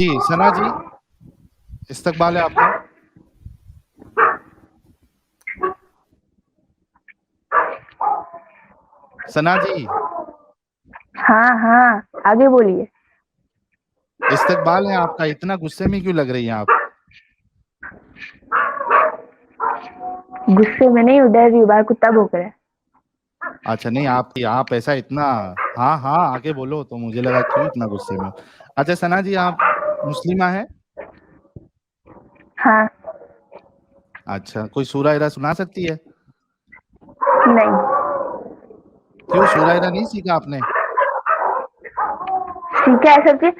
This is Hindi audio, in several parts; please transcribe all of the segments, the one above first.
जी सना जी, इस्तकबाल है आपका। सना जी, हाँ हाँ, आगे बोलिए। इस्तकबाल है आपका। इतना गुस्से में क्यों लग रही हैं आप? गुस्से में नहीं, डर रही हूँ, बाहर कुत्ता भौंक रहा है। अच्छा नहीं, आप ऐसा इतना हाँ हाँ आगे बोलो, तो मुझे लगा क्यों इतना गुस्से में हो। अच्छा सना जी, आप मुस्लिमा है? हाँ। अच्छा, कोई सूरा इरा सुना सकती है? नहीं। क्यों, सूरा इरा नहीं सीखा आपने? ठीक है, सब चीज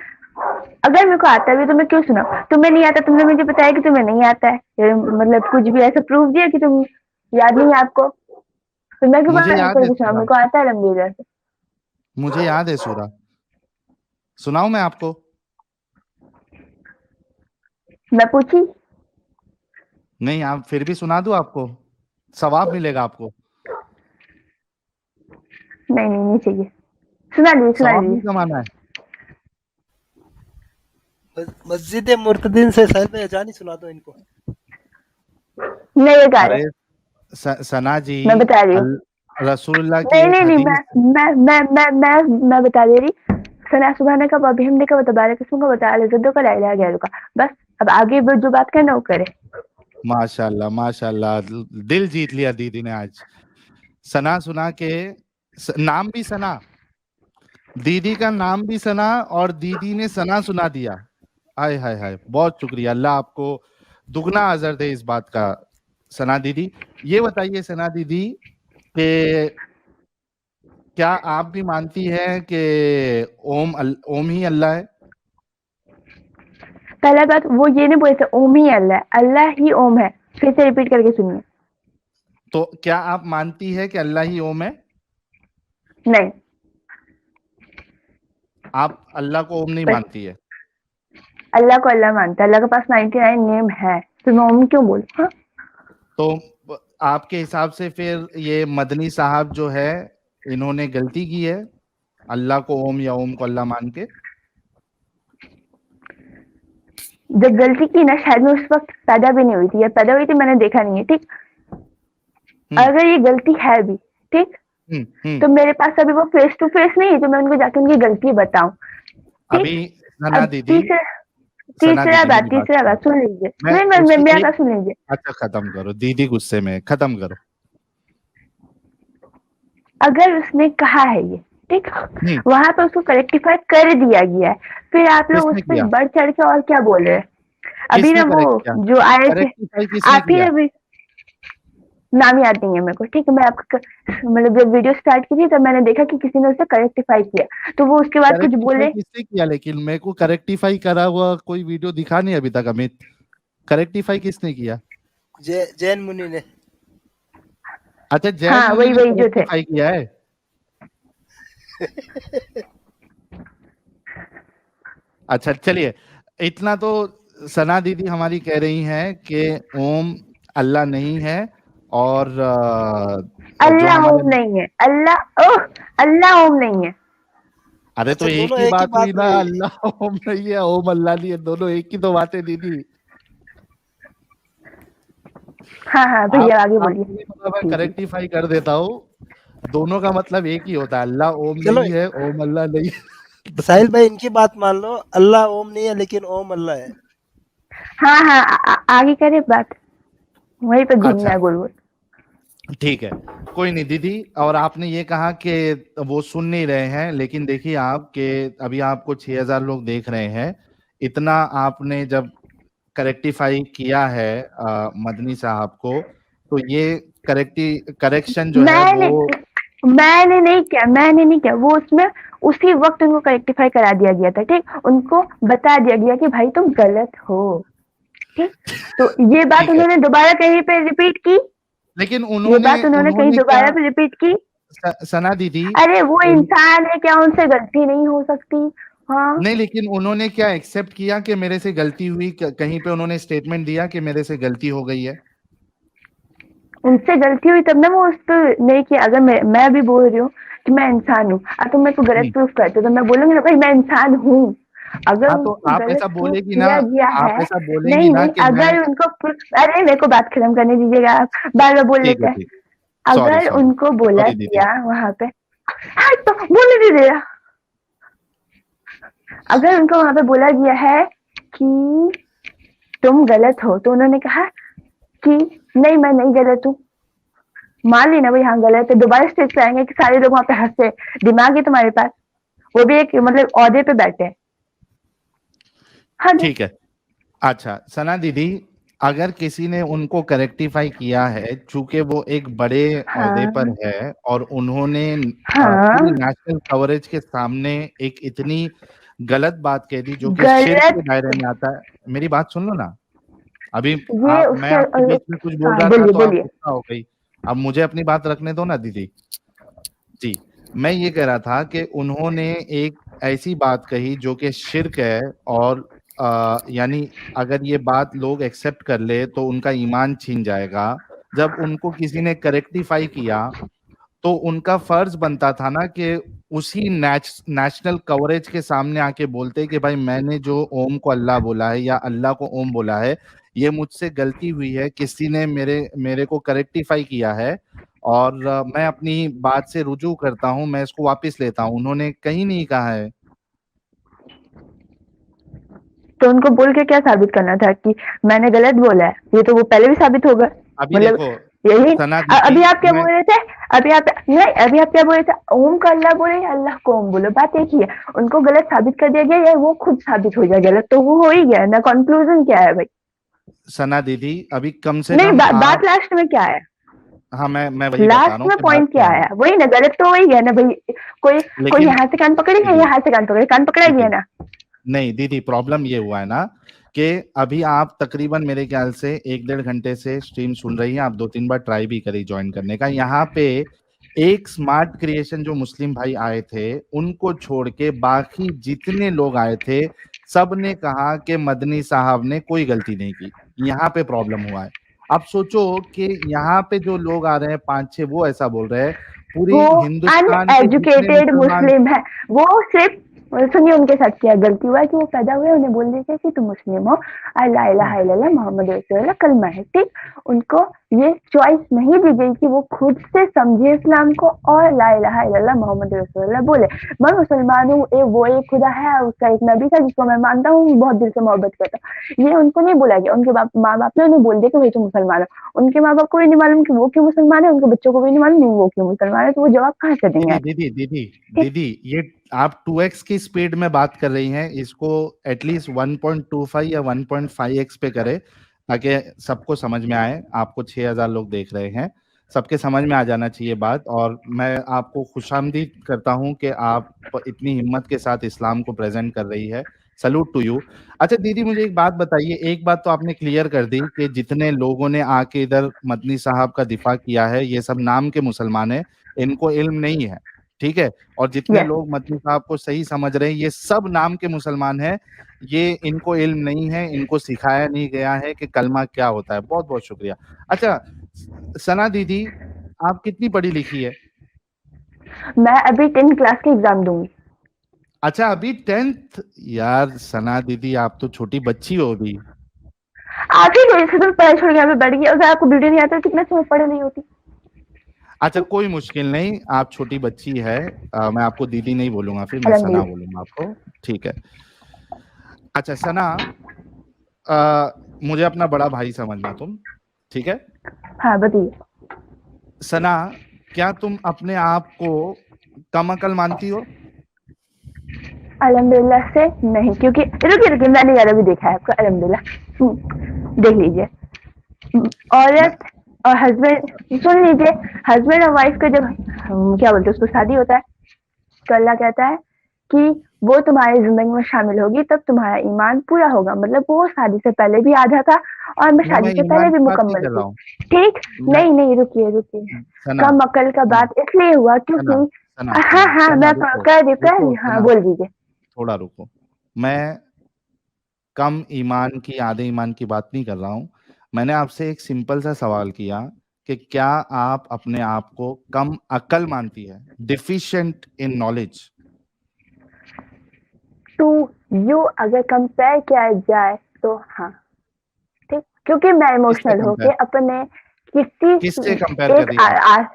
अगर मेरे को आता भी तो मैं क्यों सुनाऊं? तुम्हें नहीं आता, तुमने मुझे बताया कि तुम्हें नहीं आता है, मतलब कुछ भी ऐसा प्रूफ दिया कि तुम याद नहीं है आपको, तो मैं क्यों मुझे बहाना याद है करके सुनाऊं? सूरा, मेरे को आता है लंबी वजह से। मुझे याद है सूरा। सुनाऊं मैं आपको? मैं पूछी? नहीं, आप फिर भी सुना दूं आपको, सवाब मिलेगा आपको। नहीं नहीं, नहीं चाहिए। सुना दीजिए, सुना सवाब नहीं दीजिए। कमाना है। मस्जिद मुर्तदीन से साहिल भाई अजान ही सुना दो इनको। नहीं, ये गा अरे रहे। सना जी, मैं बता रही हूँ। रसूलुल्लाह की नहीं एक नहीं नहीं, हदीस। मैं बता दे रही। सना सुबहाना का, अभी हमने का, तबारक किस्म का, बता जद्दो का, ला इलाहा गैरू का। बस अब आगे जो बात करना वो करे। माशाल्लाह माशाल्लाह, दिल जीत लिया दीदी ने आज। सना सुना के नाम भी सना, दीदी का नाम भी सना, और दीदी ने सना सुना दिया। हाय हाय हाय, बहुत शुक्रिया, अल्लाह आपको दुगना अजर दे इस बात का। सना दीदी, ये बताइए सना दीदी कि क्या आप भी मानती हैं कि ओम ही अल्लाह है? पहला बात, वो ये नहीं बोले थे ओम ही अल्लाह है, अल्लाह ही ओम है। फिर से रिपीट करके सुनिए। तो क्या आप मानती है कि अल्लाह ही ओम है? नहीं। आप अल्लाह को ओम नहीं बस मानती है? अल्लाह को अल्लाह मानता है, अल्लाह के पास 99 नेम है, फिर मैं ओम क्यों बोलूं? हाँ? तो आपके हिसाब से फिर ये मदनी साहब जो है, इन्होंने गलती की है अल्लाह को ओम या ओम को अल्लाह मान के? जब गलती की ना, शायद मैं उस वक्त पैदा भी नहीं हुई थी, या पैदा हुई थी मैंने देखा नहीं है, ठीक। हम्म अगर ये गलती है भी, ठीक, हम्म। तो मेरे पास अभी वो फेस टू फेस नहीं है जो मैं उनको जाके उनकी गलती बताऊं, ठीक। अभी सना अब दीदी, सना तीसरा दीदी बात, मेरी बात तीसरा सुनो। बात सुन लीजिए। मैं नहीं, उसकी मेरा एक, बात सुन लीजिए। अच्छा खत्म करो दीदी, गुस्से में खत्म करो। अगर उसने कहा है ये, ठीक, हम्म। वहां पर उसको करेक्टिफाई कर दिया गया है, फिर आप लोग उस किसने पर किया? बढ़ चढ़ के और क्या बोल रहे हैं? अभी किसने ना वो करेक्ट किया? जो आए थे, करेक्टिफाई किसने आप ही किया? अभी, नाम याद नहीं है मेरे को, ठीक है। मैं आपका मतलब जब वीडियो स्टार्ट की थी तब मैंने देखा कि किसी ने उसे करेक्टिफाई किया, तो वो उसके बाद कुछ करेक्टिफाई बोले। किसने किया? लेकिन मेरे को करेक्टिफाई करा हुआ कोई वीडियो दिखा नहीं अभी तक अमित। करेक्टिफाई किसने किया? जैन मुनि ने। अच्छा, जैन हाँ, मुनि वही ने वही जो थे। करेक्टिफाई किया है। अच्छा चलिए, इतना तो सना दीदी हमारी कह रही हैं कि ओम अल्लाह नहीं है, और जो अल्लाह हमारे, ओम नहीं है, अल्लाह ओह, अल्लाह ओम नहीं है। अरे तो अच्छा, एक दोनों ही एक ही बात हुई बात ना, हुई। अल्लाह ओम नहीं है ओम अल्लाह नहीं है, दोनों एक ही तो बातें दीदी। हाँ हाँ, आप भैया आगे बोलिए। आपके लिए मतलब मैं जी जी। करेक्टिफाई कर देता हूँ, दोनों का मतलब एक ही होता है, अल्लाह ओम चलो नहीं है ओम अल्लाह नहीं साहिल भाई, इनकी बात मान लो, अल्लाह ओम नहीं है लेकिन ओम अल्लाह है। हाँ हाँ, आगे करे बात, वहीं पे घूमना अच्छा है गोल गोल। ठीक है, कोई नहीं दीदी। और आपने ये कहा कि वो सुन नहीं रहे हैं, लेकिन देखिए आप कि अभी आपको 6,000 लोग देख रहे हैं। इतना आपने जब करेक्टिफाई किया है मदनी साहब को, तो ये करेक्शन जो है मैंने वो, मैंने नहीं किया, मैंने नहीं किया, वो उसमें उसी वक्त उनको करेक्टिफाई करा दिया गया था, ठीक, उनको बता दिया गया कि भाई तुम गलत हो, ठीक। तो ये बात ठीक है। उन्होंने दोबारा कहीं पे रिपीट की, लेकिन ये उन्होंने बात उन्होंने कहीं उन्होंने क्या, दोबारा पे रिपीट की। सना दीदी, अरे वो उन, इंसान है, क्या उनसे गलती नहीं हो सकती? हाँ। नहीं लेकिन उन्होंने क्या एक्सेप्ट किया कि मेरे से गलती हुई? कहीं पे उन्होंने स्टेटमेंट दिया कि मेरे से गलती हो गई है? उनसे गलती हुई तब ना वो उस पर नहीं किया। अगर मैं भी बोल रही हूँ कि मैं इंसान हूँ, तुम मेरे को गलत हम्म प्रूफ करते हो, तो मैं बोलूंगी ना भाई मैं इंसान हूँ, अगर हाँ तो उनको आप गलत ऐसा प्रूफ बोलेगी ना, किया गया आप है, ऐसा बोलेंगी नहीं ना नहीं, कि मैं, अगर उनको अरे मेरे को बात खत्म करने दीजिएगा, आप बार बार बोल ठीक लेते है हैं। ठीक है, सॉरी अगर सॉरी उनको बोला सॉरी दीदी, गया वहां पे, हाँ तो बोलने दीजिएगा, अगर उनको वहां पे बोला गया है कि तुम गलत हो, तो उन्होंने कहा कि नहीं मैं नहीं गलत हूँ, मान ली ना भाई हाँ गलत है, दोबारा स्टेज पे आएंगे कि सारे लोग वहां पे हंसते, दिमाग है तुम्हारे पास, वो भी एक मतलब औहदे पे बैठे हैं। हाँ जी। ठीक है। अच्छा सना दीदी, अगर किसी ने उनको करेक्टिफाई किया है, चूंकि वो एक बड़े ओहदे पर हाँ है और उन्होंने पूरी हाँ, नेशनल कवरेज के सामने एक इतनी गलत बात कह दी जो कि शिर्क के गलत, दायरे में आता है। मेरी बात सुन लो ना, अभी ये मैं उसके आपके बीच में कुछ बोल हाँ रहा था बोलिए तो आप बोलिए। गुस्सा हो गई। अब मुझे अपनी बात रखने दो ना दीदी। जी, मैं ये कह रहा था कि उन्होंने एक ऐसी बात कही जो कि शिर्क है, और यानी अगर ये बात लोग एक्सेप्ट कर ले तो उनका ईमान छीन जाएगा। जब उनको किसी ने करेक्टिफाई किया तो उनका फर्ज बनता था ना कि उसी नेशनल कवरेज के सामने आके बोलते कि भाई मैंने जो ओम को अल्लाह बोला है या अल्लाह को ओम बोला है, ये मुझसे गलती हुई है, किसी ने मेरे मेरे को करेक्टिफाई किया है, और मैं अपनी बात से रुजू करता हूँ, मैं इसको वापस लेता हूँ। उन्होंने कहीं नहीं कहा है। तो उनको बोल के क्या साबित करना था कि मैंने गलत बोला है, ये तो वो पहले भी साबित होगा। अभी मतलब देखो यही सना दीदी, अभी आप क्या मैं बोल रहे थे, अभी आप नहीं, अभी आप क्या बोल रहे थे, ओम को अल्लाह बोले या अल्लाह को ओम बोलो, बात एक ही है। उनको गलत साबित कर दिया गया या वो खुद साबित हो जाए गलत, तो वो हो ही गया ना, कंक्लूजन क्या है भाई। सना दीदी अभी कम से नहीं कम बात आप, लास्ट में क्या है, हाँ मैं वही बता रहा लास्ट हूँ में कि बात पॉइंट क्या क्या है। है, वही ना, गलत तो वही है ना भाई। कोई कोई लेकिन यहाँ से कान पकड़े या दीदी यहाँ से कान पकड़े, कान पकड़ा गया दीदी ना। नहीं दीदी, प्रॉब्लम ये हुआ है ना कि अभी आप तकरीबन मेरे ख्याल से 1-1.5 घंटे से स्ट्रीम सुन रही हैं, आप 2-3 बार ट्राई भी करी ज्वाइन करने का। यहाँ पे एक स्मार्ट क्रिएशन जो मुस्लिम भाई आए थे, उनको छोड़ के बाकी जितने लोग आए थे, सब ने कहा कि मदनी साहब ने कोई गलती नहीं की। यहाँ पे प्रॉब्लम हुआ है। अब सोचो कि यहाँ पे जो लोग आ रहे हैं 5-6, वो ऐसा बोल रहे हैं, पूरी वो हिंदुस्तान के जितने अनएजुकेटेड मुसलमान, मुस्लिम है, वो सिर्फ सुनिए उनके साथ क्या गलती हुआ है कि वो पैदा हुए, उन्हें बोल दीजिए कि तुम मुस्लिम हो, ला इलाहा इल्लल्लाह मोहम्मद रसूलुल्लाह कलमा है, ठीक। उनको ये चॉइस नहीं दी गई कि वो खुद से समझे इस्लाम को और ला इलाहा इल्लल्लाह मोहम्मद रसूलुल्लाह बोले। मैं मुसलमान हूँ, वो एक खुदा है, उसका एक नबी था जिसको मैं मानता हूँ, बहुत दिल से मोहब्बत करता हूँ, ये उनको नहीं बोला गया। उनके माँ बाप ने उन्हें बोल दिया कि भाई तुम मुसलमान हो, उनके माँ बाप को भी नहीं मालूम कि वो क्यों मुसलमान है, उनके बच्चों को भी नहीं मालूम वो क्यों मुसलमान है, तो वो जवाब कहाँ से देंगे दीदी आप। दीदी दीदी ठीक। दीदी, ये आप 2x की स्पीड में बात कर रही हैं, इसको एटलीस्ट 1.25 या 1.5x पे करें ताकि सबको समझ में आए। आपको 6,000 लोग देख रहे हैं, सबके समझ में आ जाना चाहिए बात। और मैं आपको खुशामदीद करता हूं कि आप इतनी हिम्मत के साथ इस्लाम को प्रेजेंट कर रही है। Salute to you. अच्छा दीदी, मुझे एक बात बताइए, एक बात तो आपने क्लियर कर दी कि जितने लोगों ने आके इधर मदनी साहब का दिफा किया है, ये सब नाम के मुसलमान है, इनको इल्म नहीं है, ठीक है। और जितने यस। लोग मदनी साहब को सही समझ रहे हैं, ये सब नाम के मुसलमान हैं, ये इनको इल्म नहीं है, इनको सिखाया नहीं गया है कि कलमा क्या होता है। बहुत बहुत शुक्रिया। अच्छा सना दीदी, आप कितनी पढ़ी लिखी है? मैं अभी 10th क्लास के एग्जाम दूंगी। अच्छा अभी 10th? यार सना दीदी, आप तो छोटी बच्ची हो अभी। आप ही की वजह से तो पढ़ाई छोड़ के यहाँ पे बैठ गई, अगर आपको वीडियो नहीं आता तो कितना समय पढ़ रही होती। अच्छा कोई मुश्किल नहीं, आप छोटी बच्ची है, मैं आपको दीदी नहीं बोलूंगा, फिर मैं सना अल्हम्दुलिल्लाह। बोलूंगा आपको, ठीक है। अच्छा सना, मुझे अपना बड़ा भाई समझना तुम, ठीक है। हाँ बताइए। सना, क्या तुम अपने आप को कम अकल मानती हो? अल्हम्दुलिल्लाह से नहीं, क्योंकि रुकिए रुकिए, मैंने यार अभी देखा है आपको, अल्हम्दुलिल्लाह देख लीजिए। मैं औरत और हस्बैंड, सुन लीजिए, हस्बैंड और वाइफ का जब क्या बोलते हैं उसको शादी होता है, तो अल्लाह कहता है कि वो तुम्हारी जिंदगी में शामिल होगी तब तुम्हारा ईमान पूरा होगा, मतलब वो शादी से पहले भी आधा था और मैं मैं शादी से पहले ईमान भी की बात नहीं मुकम्मल कर रहा थी। हूँ। ठीक। मैं नहीं नहीं, रुकिए रुकिए, सना कम अकल का सना बात इसलिए हुआ सना क्योंकि सना हाँ सना हाँ सना मैं रुको, कर रुको हाँ सना, बोल दीजिए। थोड़ा रुको। मैं कम ईमान की, आधे ईमान की बात नहीं कर रहा हूँ। मैंने आपसे एक सिंपल सा सवाल किया कि क्या आप अपने आप को कम अकल मानती है, deficient in knowledge? To you अगर कंपेयर किया जाए तो हाँ, ठीक, क्योंकि मैं इमोशनल होके compare? अपने किसी किससे कंपेयर एक कर रही हैं?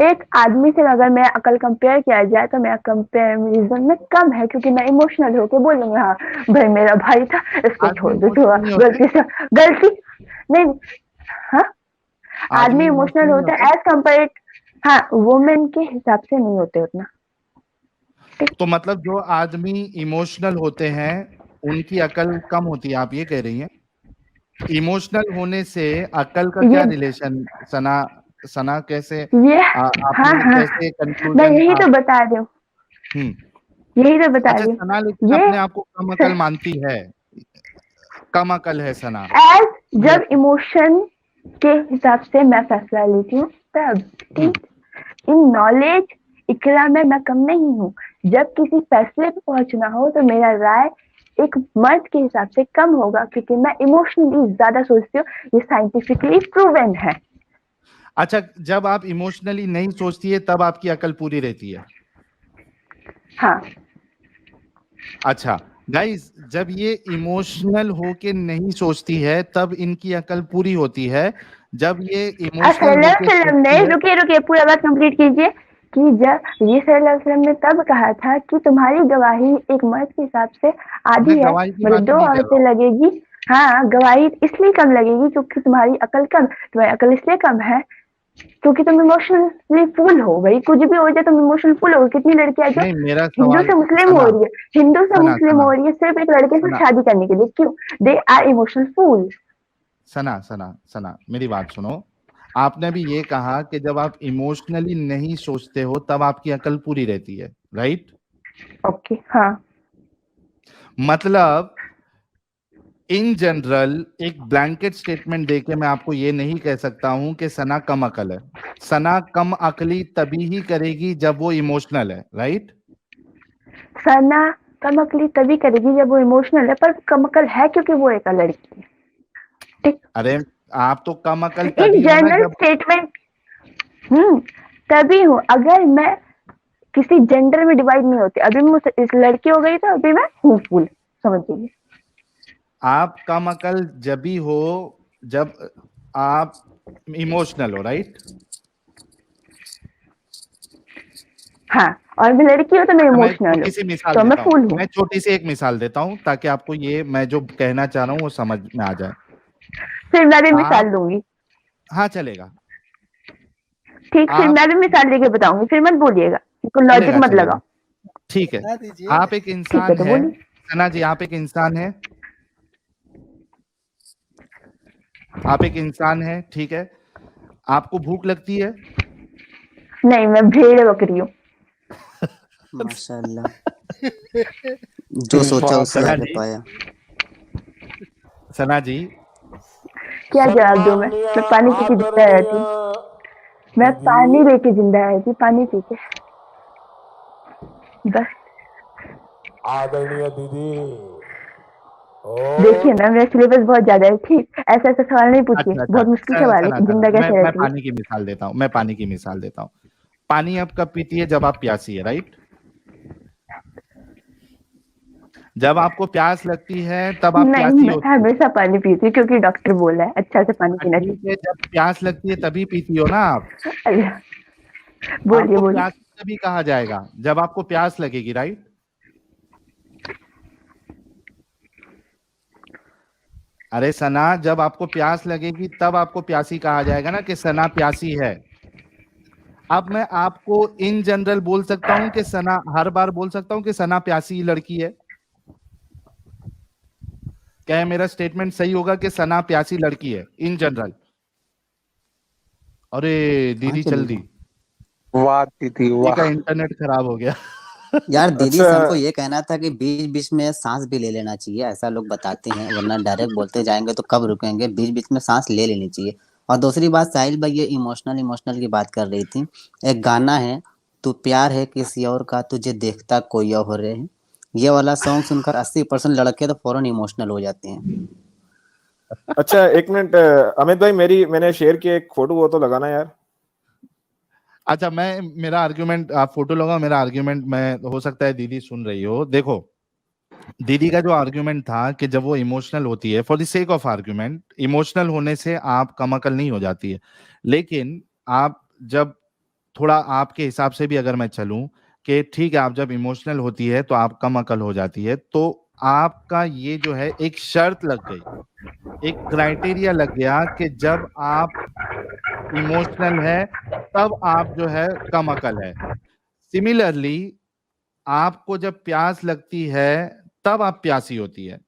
एक आदमी से अगर मैं अकल कंपेयर किया जाए तो मेरा कंपेरिजन में कम है, क्योंकि मैं इमोशनल होके बोलूंगा हाँ भाई मेरा भाई था, इसको आदमी छोड़ दो, तो इमोशनल नहीं होते? गलती नहीं, हाँ आदमी इमोशनल नहीं होता होते? है एज कम्पेयर, हाँ वुमेन के हिसाब से नहीं होते उतना। तो मतलब जो आदमी इमोशनल होते हैं उनकी अकल कम होती है, आप ये कह रही हैं? इमोशनल होने से अकल का क्या ये रिलेशन? सना, सना कैसे ये हाँ आपने हाँ कैसे मैं कंक्लूजन यही तो बता रही हूँ, हम्म। यही तो बता अच्छा, रही सना हूँ लेकिन ये अपने आप को कम अकल मानती है, कम अकल है सना एज ये? जब इमोशन के हिसाब से मैं फैसला लेती हूँ तब, हम्म। ठीक, इन नॉलेज इकरा में मैं कम नहीं हूँ। जब किसी फैसले पे पहुंचना हो तो मेरा राय एक मर्द के हिसाब से कम होगा, क्योंकि मैं इमोशनली ज्यादा सोचती हूँ, ये साइंटिफिकली प्रूवन है। अच्छा, जब आप इमोशनली नहीं सोचती है तब आपकी अकल पूरी रहती है? हाँ अच्छा गाइस, जब ये इमोशनल होके नहीं सोचती है तब इनकी अकल पूरी होती है, जब ये इमोशनल सरला होके फिल्म ने, सोचती है। रुकिए रुकिए पूरा बात कंप्लीट कीजिए, कि जब ये सरला फिल्म ने तब कहा था कि तुम्हारी गवाही एक मर्द के हिसाब से आधी मैं है, गवाही की मतलब बात ही दो नहीं कर रहा औरतें हूँ। लगेगी। हाँ गवाही इसलिए कम लगेगी क्योंकि तुम्हारी अकल कम, तुम्हारी अकल इसलिए कम है क्योंकि तुम इमोशनली फुल हो, भाई कुछ भी हो जाए तुम इमोशनल फुल हो। कितनी लड़कियां जो नहीं, मेरा हिंदू सवाल, से मुस्लिम हो सना रही है, हिंदू से सना मुस्लिम सना हो रही है सिर्फ एक लड़के से सना शादी करने के लिए, क्यों? They are emotional fool. सना सना सना मेरी बात सुनो। आपने भी ये कहा कि जब आप इमोशनली नहीं सोचते हो तब आपकी अकल पूरी रहती है, राइट? ओके हाँ मतलब इन जनरल एक ब्लैंकेट स्टेटमेंट देके मैं आपको ये नहीं कह सकता हूं कि सना कम अकल है। सना कम अकली तभी ही करेगी जब वो इमोशनल है, राइट? सना कम अकली तभी करेगी जब वो इमोशनल है, पर कम अकल है क्योंकि वो एक लड़की है, ठीक। अरे, आप तो कम अकल इन तभी हो ना जनरल जब, स्टेटमेंट, तभी हूँ अगर मैं किसी जेंडर में डिवाइड नहीं होती, अभी मैं इस लड़की हो गई तो अभी मैं हूँ फूल, समझ लीजिए। आप कम अकल जब भी हो जब आप इमोशनल हो, राइट? हाँ और मैं लड़की हूँ तो मैं मैं इमोशनल छोटी हूँ, सी मिसाल तो मैं देता हूँ, फूल हूँ। मैं छोटी सी एक मिसाल देता हूँ ताकि आपको ये मैं जो कहना चाह रहा हूँ वो समझ में आ जाए। फिर मैं भी आप, मिसाल दूंगी, हाँ चलेगा। ठीक, फिर आप, मैं भी मिसाल लेके बताऊंगी, फिर मत बोलिएगा, लॉजिक चलेगा मत चलेगा, लगाओ। ठीक है। बता दीजिए। आप एक ठीक है इंसान तो है, बोलिए। सना जी, आप एक इंसान है, आप एक इंसान है, ठीक है? आपको भूख लगती है? नहीं मैं भेड़ बकरी हूँ। माशाल्लाह, जो सोचा उसे सना आपने जी, पाया। सना जी, क्या जवाब दूं मैं पानी पी के जिंदा रहती हूँ, मैं पानी लेके जिंदा रहती, पानी पी के बस। आदरणीय दीदी, देखिए ना मेरा सिलेबस बहुत ज्यादा है, ठीक, ऐसा ऐसा सवाल नहीं पूछिए, अच्छा अच्छा, बहुत मुश्किल सवाल है सना कि सना, जिंदा कैसे मैं रहती है। पानी की मिसाल देता हूँ, मैं पानी की मिसाल देता हूँ। पानी आप कब पीती है? जब आप प्यासी है, राइट? जब आपको प्यास लगती है तब आप नहीं प्यासी मैं होती हो। हमेशा पानी पीती हूँ क्योंकि डॉक्टर बोला है अच्छा से पानी पीना ठीक है, जब प्यास लगती है तभी पीती हो ना आप? चाहिए। अल्लाह, बोलिए आपको बोलिए। प्यासी तभी कहा जाएगा जब आपको प्यास लगेगी, राइट? अरे सना, जब आपको प्यास लगेगी तब आपको प्यासी कहा जाएगा ना कि सना प्यासी है। अब मैं आपको इन जनरल बोल सकता हूं कि सना, हर बार बोल सकता हूं कि सना प्यासी लड़की है? क्या मेरा स्टेटमेंट सही होगा कि सना प्यासी लड़की है इन जनरल? अरे हाँ दीदी चल दी, चलेगा। वाह दीदी दीदी का वाह। इंटरनेट खराब हो गया। यार दीदी से हमको अच्छा, ये कहना था कि बीच बीच में सांस भी ले लेना चाहिए, ऐसा लोग बताते हैं, वरना डायरेक्ट बोलते जाएंगे तो कब रुकेंगे, बीच बीच में सांस ले लेनी चाहिए। और दूसरी बात, साहिल भाई ये इमोशनल इमोशनल की बात कर रही थी। एक गाना है, तू प्यार है किसी और का तुझे देखता कोई और हो रहे हैं, ये वाला सॉन्ग सुनकर 80% लड़के तो फौरन इमोशनल हो जाते हैं। अच्छा एक मिनट अमित भाई, मैंने शेयर किया एक फोटो, वो तो लगाना यार। अच्छा, मैं मेरा आर्ग्यूमेंट, आप फोटो लगाओ, मेरा आर्ग्यूमेंट, मैं हो सकता है दीदी सुन रही हो। देखो, दीदी का जो आर्ग्यूमेंट था कि जब वो इमोशनल होती है, for the sake of argument, emotional होने से आप कम अकल नहीं हो जाती है। लेकिन आप जब थोड़ा आपके हिसाब से भी अगर मैं चलूं कि ठीक है, आप जब इमोशनल होती है तो आप कम अकल हो जाती है, तो आपका ये जो है एक शर्त लग गई, एक क्राइटेरिया लग गया कि जब आप इमोशनल है तब आप जो है कम अकल है। सिमिलरली आपको जब प्यास लगती है तब आप प्यासी होती है।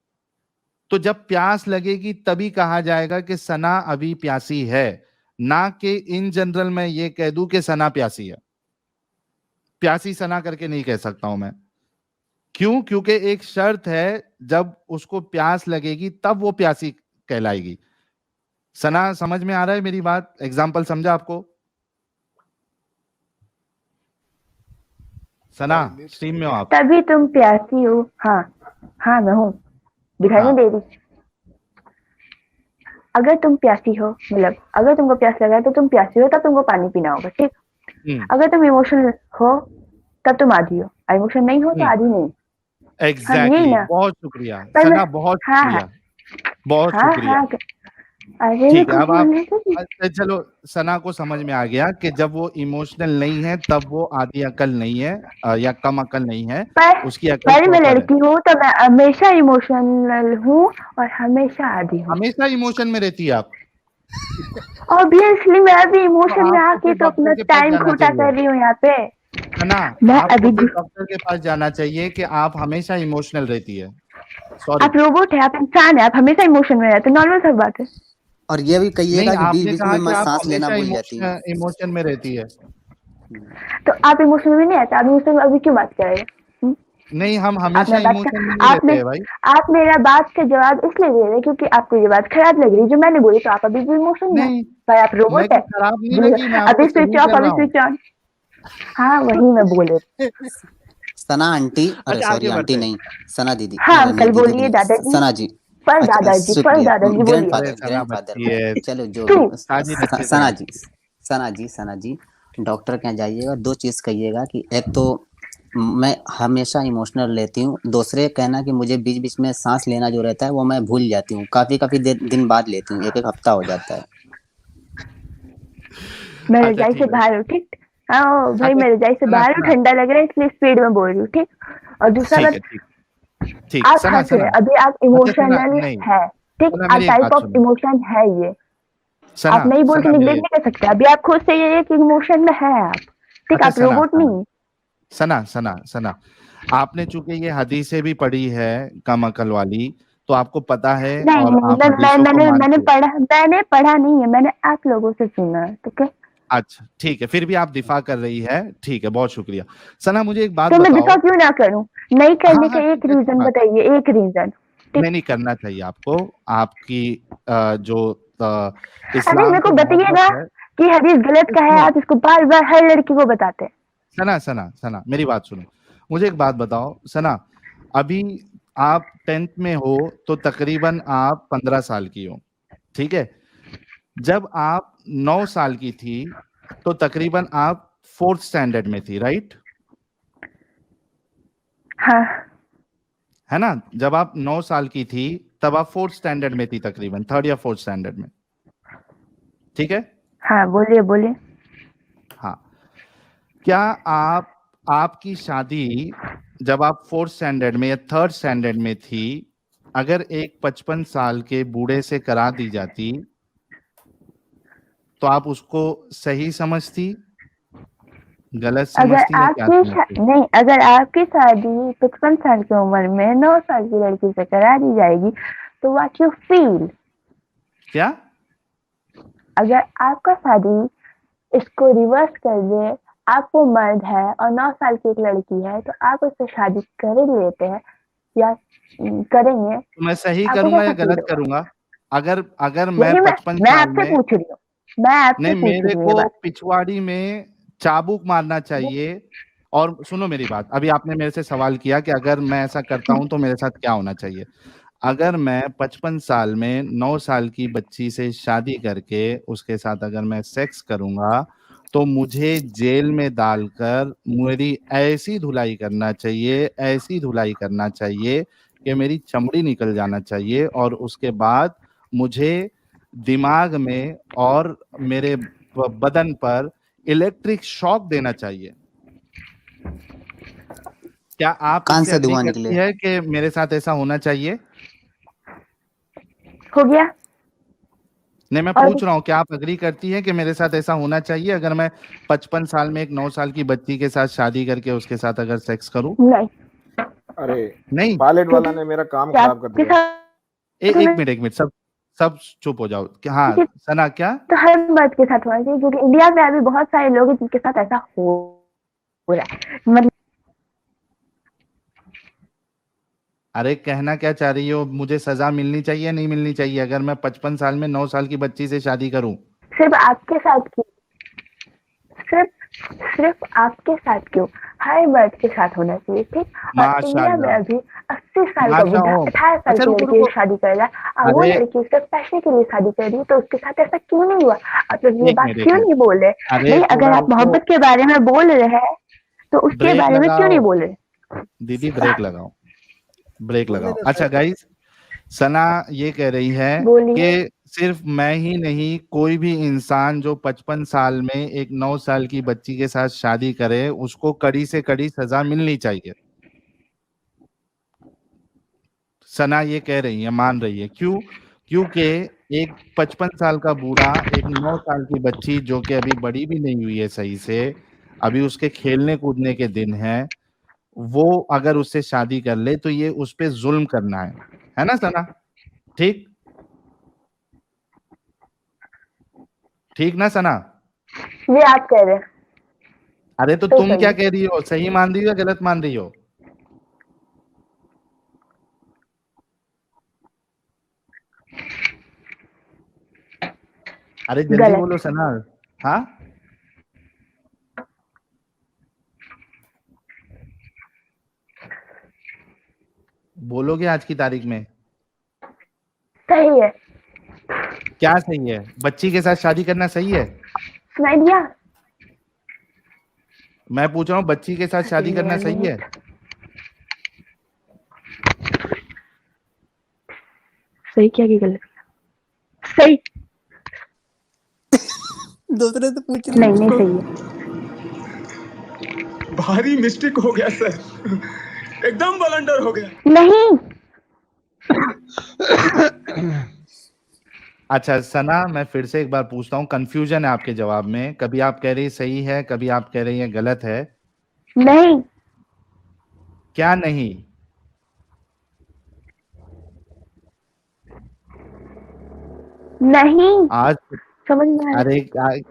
तो जब प्यास लगेगी तभी कहा जाएगा कि सना अभी प्यासी है, ना कि इन जनरल मैं ये कह दूं कि सना प्यासी है। प्यासी सना करके नहीं कह सकता हूं मैं। क्यों? क्योंकि एक शर्त है, जब उसको प्यास लगेगी तब वो प्यासी कहलाएगी। सना समझ में आ रहा है मेरी बात? एग्जाम्पल समझा आपको? सना स्ट्रीम में हो आप? तभी तुम प्यासी हो। हाँ हाँ मैं हूँ, दिखाई नहीं हाँ। दे रही। अगर तुम प्यासी हो, मतलब अगर तुमको प्यास लगा है तो तुम प्यासी हो, तब तुमको पानी पीना होगा, ठीक। अगर तुम इमोशनल हो तब तुम आधी हो, इमोशन नहीं हो तो आधी नहीं। एग्जैक्टली यही ना। बहुत शुक्रिया पर सना, मैं बहुत हाँ शुक्रिया, बहुत हाँ शुक्रिया। हाँ अरे ठीक है, कुछ अब आप बोलने दो। अच्छा, चलो सना को समझ में आ गया कि जब वो इमोशनल नहीं है तब वो आधी अकल नहीं है, या कम अकल नहीं है, पर उसकी अकल मैं प्रॉपर है। लड़की हूँ तो मैं हमेशा इमोशनल हूँ और हमेशा आधी हूँ। हमेशा इमोशन में रहती है आप? ऑब्वियसली मैं अभी तो इमोशन में आपको आके फिर तो अपना डॉक्टर के पास टाइम जाना खोटा चाहिए। कर रही हूँ यहाँ पे। सना, मैं आपको अभी फिर डॉक्टर के पास जाना चाहिए कि आप हमेशा इमोशनल रहती है। सॉरी। आप रोबोट है, आप इंसान है, आप हमेशा इमोशन में रहते, नॉर्मल सा बात है। और ये भी कहिएगा नहीं, कि बीच आपने बीच कहा में कि मैं आप सांस लेना हमेशा भूल जाती हूँ। इमोशन में रहती है। तो आप इमोशन में नहीं आते, आप इमोशन में अभी क्यों बात कर रहे हैं? नहीं, हम आपने हमेशा बात इमोशन में नहीं रहते हैं भाई। आप मेरा बात का जवाब इसलिए दे रहे हैं क्योंकि आपको ये बात खराब लग रही है जो मैंने बोली, तो आप अभी भी इमोशन में नहीं, भाई, आप मैं रोबोट को है। खराब नहीं लगी, मैं आपको अभी स्विच सही ऑफ, कर अभी रहा हूँ। Switch on. हाँ वही मैं बोल रही थी। सना आंटी, अरे अच्छा, सॉरी आगे आंटी बढ़ते हैं। नहीं, सना दीदी, हाँ नहीं अंकल दीदी भी बोलिए, नहीं, दादाजी। सना जी। पर अच्छा दादाजी, पर शुक्रिया, दादाजी बोलिए। अरे ग्रैंडफादर, सना ग्रैंडफादर, बच्ची है। चलो जो तू भी। साजिद अच्छे से सना है। जी, सना जी डॉक्टर के यहाँ जाइएगा, दो चीज कहिएगा कि एक तो मैं हमेशा इमोशनल रहती हूँ, दूसरे कहना कि मुझे बीच बीच में सांस लेना जो रहता है वो मैं भूल जाती हूँ, काफी काफी दिन बाद लेती हूँ, एक एक हफ्ता हो जाता है। मैं अच्छा रजाई से ठीक है। बाहर हूँ, ठीक। हाँ भाई, अच्छा मैं रजाई से सना, बाहर हूँ, सना, ठंडा लग रहा है इसलिए स्पीड में बोल रही हूँ, ठीक। और दूसरा ठीक बात, है, ठीक आप सना, हंस रहे सना। हैं, अभी आप अच्छा सना, इमोशनल नहीं है, ठीक। सना, आप मेरी एक टाइप बात ऑफ सुनो। इमोशन है ये। सना, आप नहीं बोल के सना मेरी निगलेक्ट नहीं कर सकते, अभी आप खुद से ये कि इमोशन में है आप, ठीक। अच्छा आप सना, रोबोट नहीं। सना, सना, आपने चूंकि ये हदीसें भी पढ़ी है कम अकल वाली, तो आपको पता है नहीं और नहीं, आप हदीसों को मानते हो। मैंने पढ़ा नहीं है, मैंने आप लोगों से सुना है, ठीक है। अच्छा ठीक है, फिर भी आप दिफा कर रही है, ठीक है, बहुत शुक्रिया। सना मुझे एक बात तो मैं बताओ। दिफा क्यों ना करूं? नहीं करने हाँ का हाँ, एक ठीक है, अच्छी रीजन बात है। बताइए, एक रीजन, ठीक। नहीं करना चाहिए आपको। आपकी जो अरे इस्लाम मेरे को से मोहब्बत बताइएगा है। कि हदीस गलत का है, सुनो आप इसको बार बार हर लड़की को बताते हैं। सना, मेरी बात सुनो। मुझे एक बात बताओ सना, अभी आप 10th में हो तो तकरीबन आप 15 साल की हो, ठीक है। जब आप 9 साल की थी तो तकरीबन आप 4th स्टैंडर्ड में थी, राइट? हाँ है ना? जब आप 9 साल की थी तब आप 4th स्टैंडर्ड में थी, तकरीबन 3rd या 4th स्टैंडर्ड में, ठीक है। हाँ बोलिए बोलिए। हाँ, क्या आपकी शादी जब आप 4th स्टैंडर्ड में या 3rd स्टैंडर्ड में थी, अगर एक 55 साल के बूढ़े से करा दी जाती तो आप उसको सही समझती, गलत समझती या क्या समझती? नहीं, अगर आपकी शादी 55 साल की उम्र में 9 साल की लड़की से करा दी जाएगी तो व्हाट यू फील? क्या? अगर आपका शादी, इसको रिवर्स कर दे, आप वो मर्द है और 9 साल की एक लड़की है, तो आप उससे शादी कर लेते हैं या करेंगे, तो मैं सही आपको करूंगा या कैसा फील गलत होगा? करूंगा? अगर अगर मैं यही 55 मैं साल आपसे में, पूछ रही हूँ, मैं आपसे नहीं, पूछ मेरे रही हूँ ये को बात। पिछवाड़ी में चाबुक मारना चाहिए। और सुनो मेरी बात, अभी आपने मेरे से सवाल किया कि अगर मैं ऐसा करता हूं तो मेरे साथ क्या होना चाहिए। अगर मैं 55 साल में 9 साल की बच्ची से शादी करके उसके साथ अगर मैं सेक्स करूंगा तो मुझे जेल में डालकर मेरी ऐसी धुलाई करना चाहिए, ऐसी धुलाई करना चाहिए कि मेरी चमड़ी निकल जाना चाहिए और उसके बाद मुझे दिमाग में और मेरे बदन पर इलेक्ट्रिक शॉक देना चाहिए। क्या आप कान इससे से अग्री धुआं करती निकले। है कि मेरे साथ ऐसा होना चाहिए? हो गया। नहीं, मैं और पूछ रहा हूँ, क्या आप अग्री करती है कि मेरे साथ ऐसा होना चाहिए अगर मैं 55 साल में एक 9 साल की बच्ची के साथ शादी करके उसके साथ अगर सेक्स करूं? नहीं, अरे नहीं, पायलट वाला ने मेरा काम क्या खराब कर आपके दिया। साथ एक होना मिनट, एक मिनट, सब सब चुप हो जाओ। हाँ चाहिए सना, क्या? तो हर बात के साथ होना चाहिए, क्योंकि इंडिया में अभी बहुत सारे लोग हैं जिनके साथ ऐसा हो रहा है। मतलब अरे कहना क्या चाह रही हो? मुझे सजा मिलनी चाहिए, नहीं मिलनी चाहिए अगर मैं 55 साल में 9 साल की बच्ची से शादी करूं? सिर्फ आपके साथ क्यों, सिर्फ आपके साथ क्यों, हर मर्द के साथ होना चाहिए, ठीक। और इंडिया में माशाल्लाह, अभी 80 साल का माशा बुढ़ा ओम। 18 साल अच्छा की रुको लड़की रुको, से शादी कर रहा है, और वो अरे लड़की उसके पैसे के लिए शादी कर रही है, तो उसके साथ ऐसा क्यों नहीं हुआ? आप लोग ये एक बात मिनट, एक क्यों मिनट, नहीं बोल रहे? अरे नहीं, अगर थोड़ा आप रुको, मोहब्बत के बारे में बोल रहे हैं तो उसके ब्रेक बारे में क्यों लगाओ नहीं बोल रहे? दीदी, ब्रेक लगाओ, ब्रेक बोलने लगाओ। दो अच्छा सर। गाइस, सना ये कह रही है बोलिए। कि सिर्फ मैं ही नहीं, कोई भी इंसान जो 55 साल में एक 9 साल की बच्ची के साथ शादी करे उसको कड़ी से कड़ी सजा मिलनी चाहिए। सना ये कह रही है, मान रही है, क्यों? क्योंकि एक 55 साल का बूढ़ा एक 9 साल की बच्ची जो कि अभी बड़ी भी नहीं हुई है सही से, अभी उसके खेलने कूदने के दिन है, वो अगर उससे शादी कर ले तो ये उस पे जुल्म करना है ना सना? ठीक, ठीक ना सना? ये आप कह रहे हैं अरे तो तो तुम सही क्या है। कह रही हो? सही मान रही हो या गलत मान रही हो? अरे जल्दी गलत। बोलो सना। हाँ, बोलोगे आज की तारीख में? सही है। क्या सही है? बच्ची के साथ शादी करना सही है? सुनाई दिया? मैं पूछ रहा हूँ, बच्ची के साथ शादी करना सही है? सही क्या कि गलत? सही। दूसरे से पूछ नहीं, नहीं सही है। भारी मिस्टेक हो गया सर, एकदम ब्लंडर हो गया। नहीं, अच्छा सना, मैं फिर से एक बार पूछता हूँ, कंफ्यूजन है आपके जवाब में, कभी आप कह रही सही है, कभी आप कह रही है गलत है। नहीं, क्या नहीं? नहीं आज समझ में आया। अरे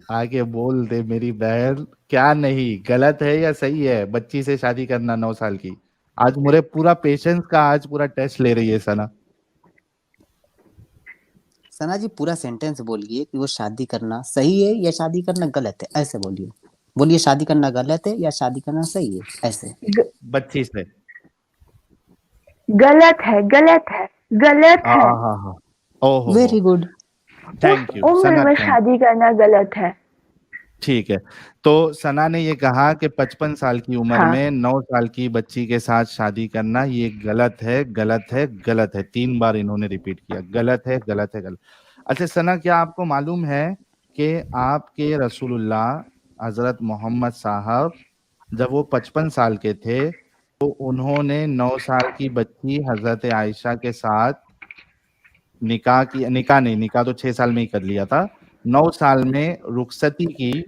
आगे बोल दे मेरी बहन, क्या नहीं? गलत है या सही है बच्ची से शादी करना 9 साल की? आज मुझे पूरा पेशेंस का आज पूरा टेस्ट ले रही है सना। सना जी पूरा सेंटेंस बोलिए कि वो शादी करना सही है या शादी करना गलत है, ऐसे बोलिए। बोलिए शादी करना गलत है या शादी करना सही है, ऐसे। बच्ची से। गलत है, गलत है, गलत है। हाँ, ओहो, वेरी गुड। थैंक यू उम्र सना, में थैंक। शादी करना गलत है। ठीक है, तो सना ने ये कहा कि 55 साल की उम्र हाँ। में 9 साल की बच्ची के साथ शादी करना ये गलत है, गलत है, गलत है। 3 बार इन्होंने रिपीट किया, गलत है, गलत है, गलत। अच्छा सना, क्या आपको मालूम है कि आपके रसूलुल्लाह हजरत मोहम्मद साहब जब वो 55 साल के थे तो उन्होंने 9 साल की बच्ची हजरत आयशा के साथ निकाह की, निकाह नहीं, निकाह तो 6 साल में ही कर लिया था, 9 साल में रुखसती की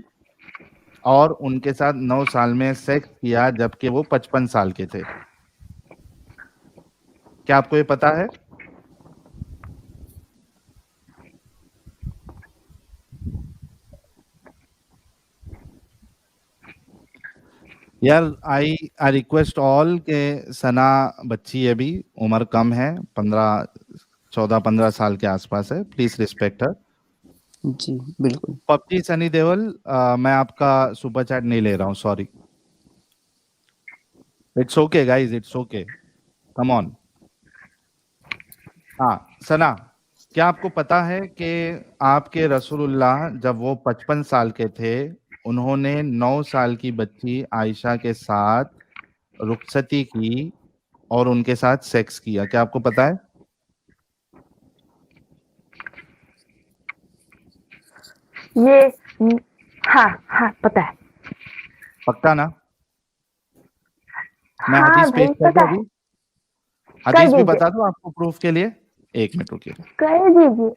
और उनके साथ 9 साल में सेक्स किया जबकि वो 55 साल के थे। क्या आपको ये पता है? यार आई आई रिक्वेस्ट ऑल के सना बच्ची है, अभी उम्र कम है, 14-15 साल के आसपास है, प्लीज रिस्पेक्ट हर। जी बिल्कुल। पबजी सनी देओल, मैं आपका सुपर चैट नहीं ले रहा हूँ, sorry. It's okay guys, it's okay, come on. हाँ सना, क्या आपको पता है कि आपके रसूलुल्लाह जब वो 55 साल के थे उन्होंने 9 साल की बच्ची आयशा के साथ रुखसती की और उनके साथ सेक्स किया, क्या आपको पता है? ये हाँ हाँ पता है। पक्का ना? मैं हाँ हदीस भाई पेश कर पता दूं है, अभी? कर हदीस भी दीजिए बता दूं आपको प्रूफ के लिए? एक मिनट रुकिए। कर दीजिए।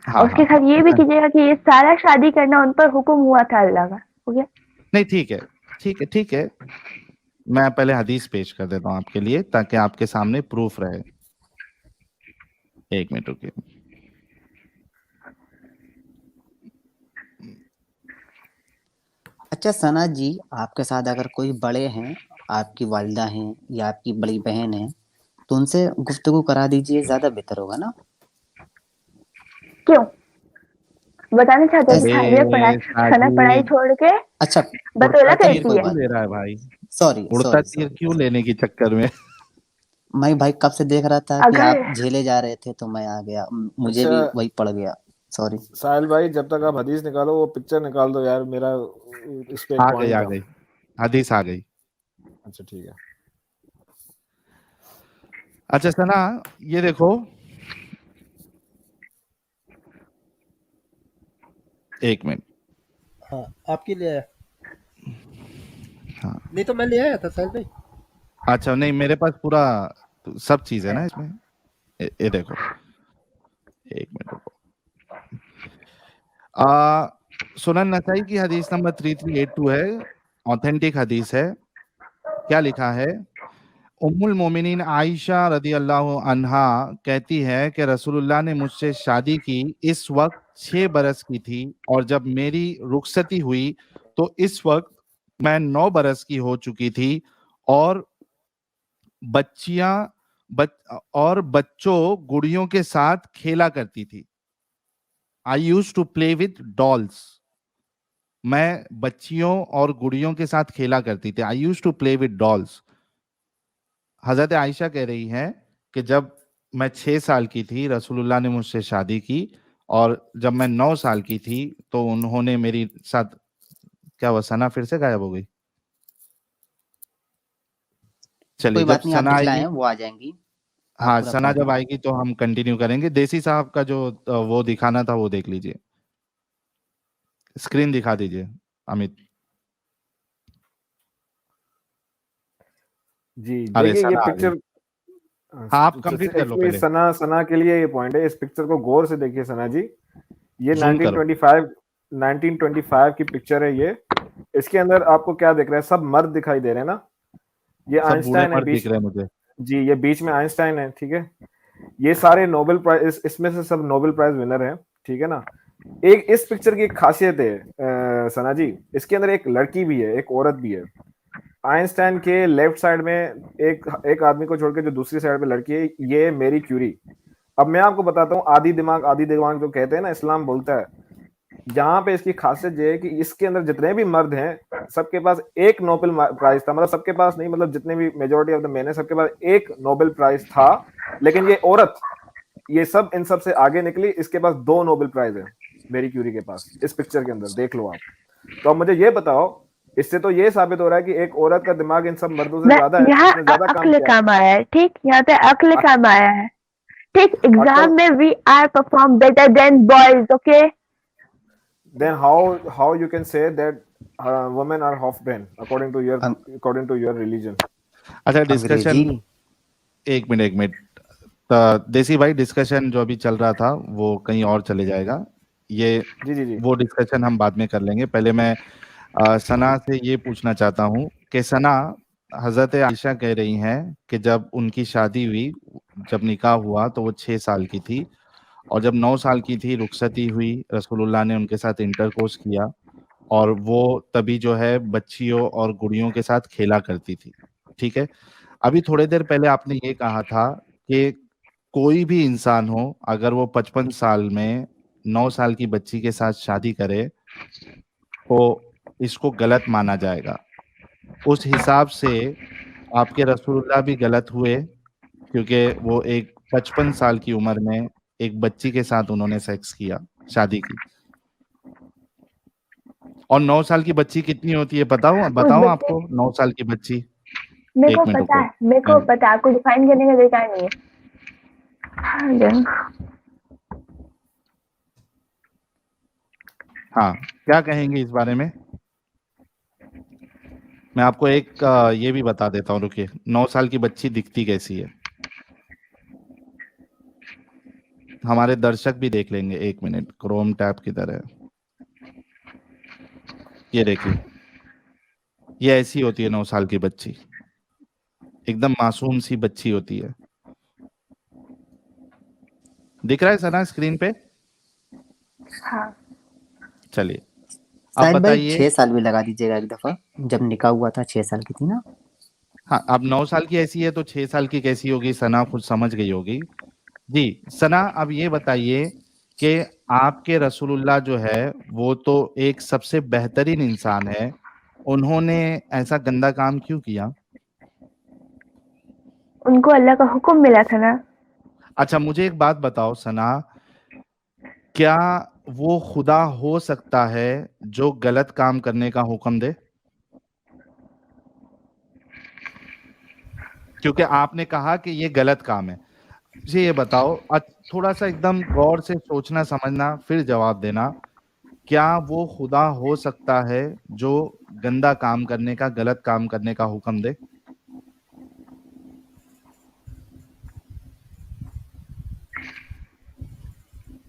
हाँ और उसके हाँ साथ ये भी कीजिएगा कि ये सारा शादी करना उन पर हुक्म हुआ था अल्लाह का, हो गया। नहीं ठीक है ठीक है ठीक है, मैं पहले हदीस पेश कर देता हूँ आपके लिए ताकि आपके सामने प्रूफ रहे। एक मिनट रुकिए। अच्छा सना जी, आपके साथ अगर कोई बड़े हैं, आपकी वालिदा हैं या आपकी बड़ी बहन है, तो उनसे गुफ्तगू करा दीजिए, ज्यादा बेहतर होगा ना। क्यों बताना चाहते हैं ऐसे कि ये पढ़ाई सना पढ़ाई साजिद छोड़ के अच्छा, बतौला उड़ता चलिए तीर करती कोई है। क्यों बात ले नहीं, रहा है भाई? सॉरी उड़ता सॉरी तीर सॉरी क्यों सॉरी। लेने के चक्कर में? मैं भाई कब से देख रहा था कि अगर आप झेले जा रहे थे तो मैं आ गया, मुझे अच्छा भी वही पड़ गया, सॉरी। साहिल भाई, जब तक आप हदीस निकालो वो पिक्चर निकाल दो यार, मेरा इस पे एक आ पॉइंट था। गई हदीस आ गई। अच्छा ठीक है। अच्छा सना, ये देखो, एक मिनट। हाँ आपके लिए आया, हाँ नहीं तो मैं ले आया था साहिल भाई। अच्छा, नहीं मेरे पास पूरा सब चीज है ना इसमें। ये देखो, एक मिनट रुको। सुनन नसाई की हदीस नंबर 3382 है, ऑथेंटिक हदीस है। क्या लिखा है? उम्मुल मोमिनीन आयशा रदी अल्लाह अन्हा कहती है कि रसूलुल्लाह ने मुझसे शादी की, इस वक्त 6 बरस की थी, और जब मेरी रुखसती हुई तो इस वक्त मैं 9 बरस की हो चुकी थी, और बच्चियां और बच्चों गुड़ियों के साथ खेला करती थी। I use to play with dolls. मैं बच्चियों और गुड़ियों के साथ खेला करती थी। I use to play with dolls. Hazrat Ayesha कह रही है कि जब मैं 6 साल की थी रसूलुल्लाह ने मुझसे शादी की, और जब मैं 9 साल की थी तो उन्होंने मेरी साथ, क्या हुआ? सना फिर से गायब हो गई? चलिए कोई जब बात नहीं, आप सना दिखलाएं आएगी, वो आ जाएंगी, आप हाँ पूरा सना पॉइंट जब बताएं। आएगी तो हम कंटिन्यू करेंगे। देसी साहब का जो वो दिखाना था वो देख लीजिए, स्क्रीन दिखा दीजिए अमित। जी अरे देखिए ये सना आ गई। पिक्चर, हाँ आप कंप्लीट कर लो एक्चुअली पहले, सना सना के लिए ये पॉइंट है। इस पिक्चर को गौर से देखिए सना जी। ये जूम करो। 1925 की पिक्चर है ये। इसके अंदर आपको क्या दिख रहा है? सब मर्द दिखाई दे रहे हैं ना। ये सब बूढ़े आइंस्टाइन है मर्द दिख बीच, रहे हैं मुझे। जी ये बीच में आइंस्टाइन है, ठीक है। ये सारे नोबेल प्राइज, इसमें से सब नोबेल प्राइज विनर हैं, ठीक है ना। एक इस पिक्चर की एक खासियत है सना जी, इसके अंदर एक लड़की भी है, एक औरत भी है। आइंस्टाइन के लेफ्ट साइड में एक एक आदमी को छोड़ के जो दूसरी साइड पे लड़की है, ये मेरी क्यूरी। अब मैं आपको बताता हूँ, आदि दिमाग जो कहते हैं ना, इस्लाम बोलता है। यहाँ पे इसकी खासियत ये है कि इसके अंदर जितने भी मर्द हैं सबके पास एक नोबेल प्राइज था। मतलब सबके पास नहीं, मतलब जितने भी मेजोरिटी ऑफ द मेन है सबके पास एक नोबेल प्राइज था। लेकिन ये औरत, ये सब इन सब से आगे निकली, इसके पास 2 नोबेल प्राइज है मेरी क्यूरी के पास। इस पिक्चर के अंदर देख लो आप। तो अब मुझे ये बताओ, इससे तो ये साबित हो रहा है कि एक औरत का दिमाग इन सब मर्दों से ज्यादा है, यहाँ इसने ज्यादा काम अक्ल किया है। काम आया है, ठीक, यहाँ पे अक्ल काम आया है, ठीक। अक्ल, एग्जाम में we are perform better than boys, okay. then how you can say that women are half men according to your religion? अच्छा अंग्रेजी। डिस्कशन, एक मिनट। तो देसी भाई, डिस्कशन जो अभी चल रहा था वो कहीं और चले जाएगा। ये जी जी जी। वो डिस्कशन हम बाद में कर लेंगे। पहले मैं सना से ये पूछना चाहता हूँ कि सना, हजरत आयशा कह रही हैं कि जब उनकी शादी हुई, जब निकाह हुआ तो वो 6 साल की थी, और जब 9 साल की थी रुखसती हुई, रसूलुल्लाह ने उनके साथ इंटरकोर्स किया, और वो तभी जो है बच्चियों और गुड़ियों के साथ खेला करती थी। ठीक है, अभी थोड़ी देर पहले आपने ये कहा था कि कोई भी इंसान हो, अगर वो 55 साल में 9 साल की बच्ची के साथ शादी करे तो इसको गलत माना जाएगा। उस हिसाब से आपके रसूलुल्लाह भी गलत हुए, क्योंकि वो एक 55 साल की उम्र में एक बच्ची के साथ उन्होंने सेक्स किया, शादी की। और 9 साल की बच्ची कितनी होती है बताओ उस बताओ बच्चे आपको, 9 साल की बच्ची मेरे एक को मिनट पता रुको। है, मेरे को पता है, आपको डिफाइन करने का तरीका नहीं है। हाँ जन। हाँ, क्या कहेंगे इस बारे में? मैं आपको एक ये भी बता देता हूँ, रुकिए। 9 साल की बच्ची दिखती कैसी है, हमारे दर्शक भी देख लेंगे। 1 मिनट, क्रोम टैब किधर है? ये देखिए, ये ऐसी होती है 9 साल की बच्ची, एकदम मासूम सी बच्ची होती है। दिख रहा है सना स्क्रीन पे? हाँ चलिए अब साहिल भाई बताइए। 6 साल भी लगा दीजिएगा एक दफा, जब निकाह हुआ था 6 साल की थी ना। हाँ, अब 9 साल की ऐसी है तो 6 साल की कैसी होगी? सना खुद समझ गई होगी। जी सना, अब ये बताइए कि आपके रसूलुल्लाह जो है वो तो एक सबसे बेहतरीन इंसान है, उन्होंने ऐसा गंदा काम क्यों किया? उनको अल्लाह का हुक्म मिला था ना। अच्छा मुझे एक बात बताओ सना, क्या वो खुदा हो सकता है जो गलत काम करने का हुक्म दे? क्योंकि आपने कहा कि ये गलत काम है। मुझे ये बताओ, थोड़ा सा एकदम गौर से सोचना समझना फिर जवाब देना, क्या वो खुदा हो सकता है जो गंदा काम करने का, गलत काम करने का हुक्म दे?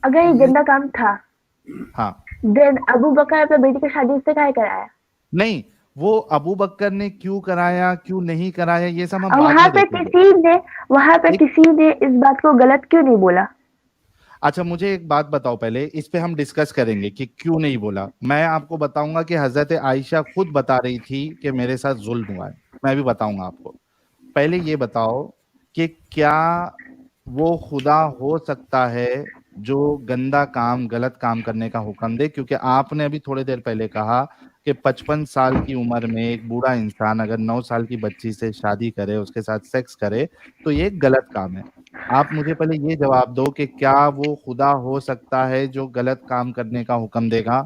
अगर ये गंदा काम था, हाँ, देन अबू बकर अपने बेटी की शादी उससे काहे कराया? नहीं, वो अबू बकर ने क्यों कराया क्यों नहीं कराया ये सब हम और बाद वहां में पे देखेंगे। एक- किसी ने इस बात को गलत क्यों नहीं बोला? अच्छा मुझे एक बात बताओ, पहले इस पे हम डिस्कस करेंगे कि क्यों नहीं बोला। मैं आपको बताऊंगा कि हजरत आयशा खुद बता रही थी कि मेरे साथ जुल्म हुआ है, मैं भी बताऊंगा आपको। पहले ये बताओ कि क्या वो खुदा हो सकता है जो गंदा काम, गलत काम करने का हुक्म दे? क्योंकि आपने अभी थोड़ी देर पहले कहा कि 55 साल की उम्र में एक बूढ़ा इंसान अगर 9 साल की बच्ची से शादी करे, उसके साथ सेक्स करे, तो ये गलत काम है। आप मुझे पहले ये जवाब दो कि क्या वो खुदा हो सकता है जो गलत काम करने का हुक्म देगा?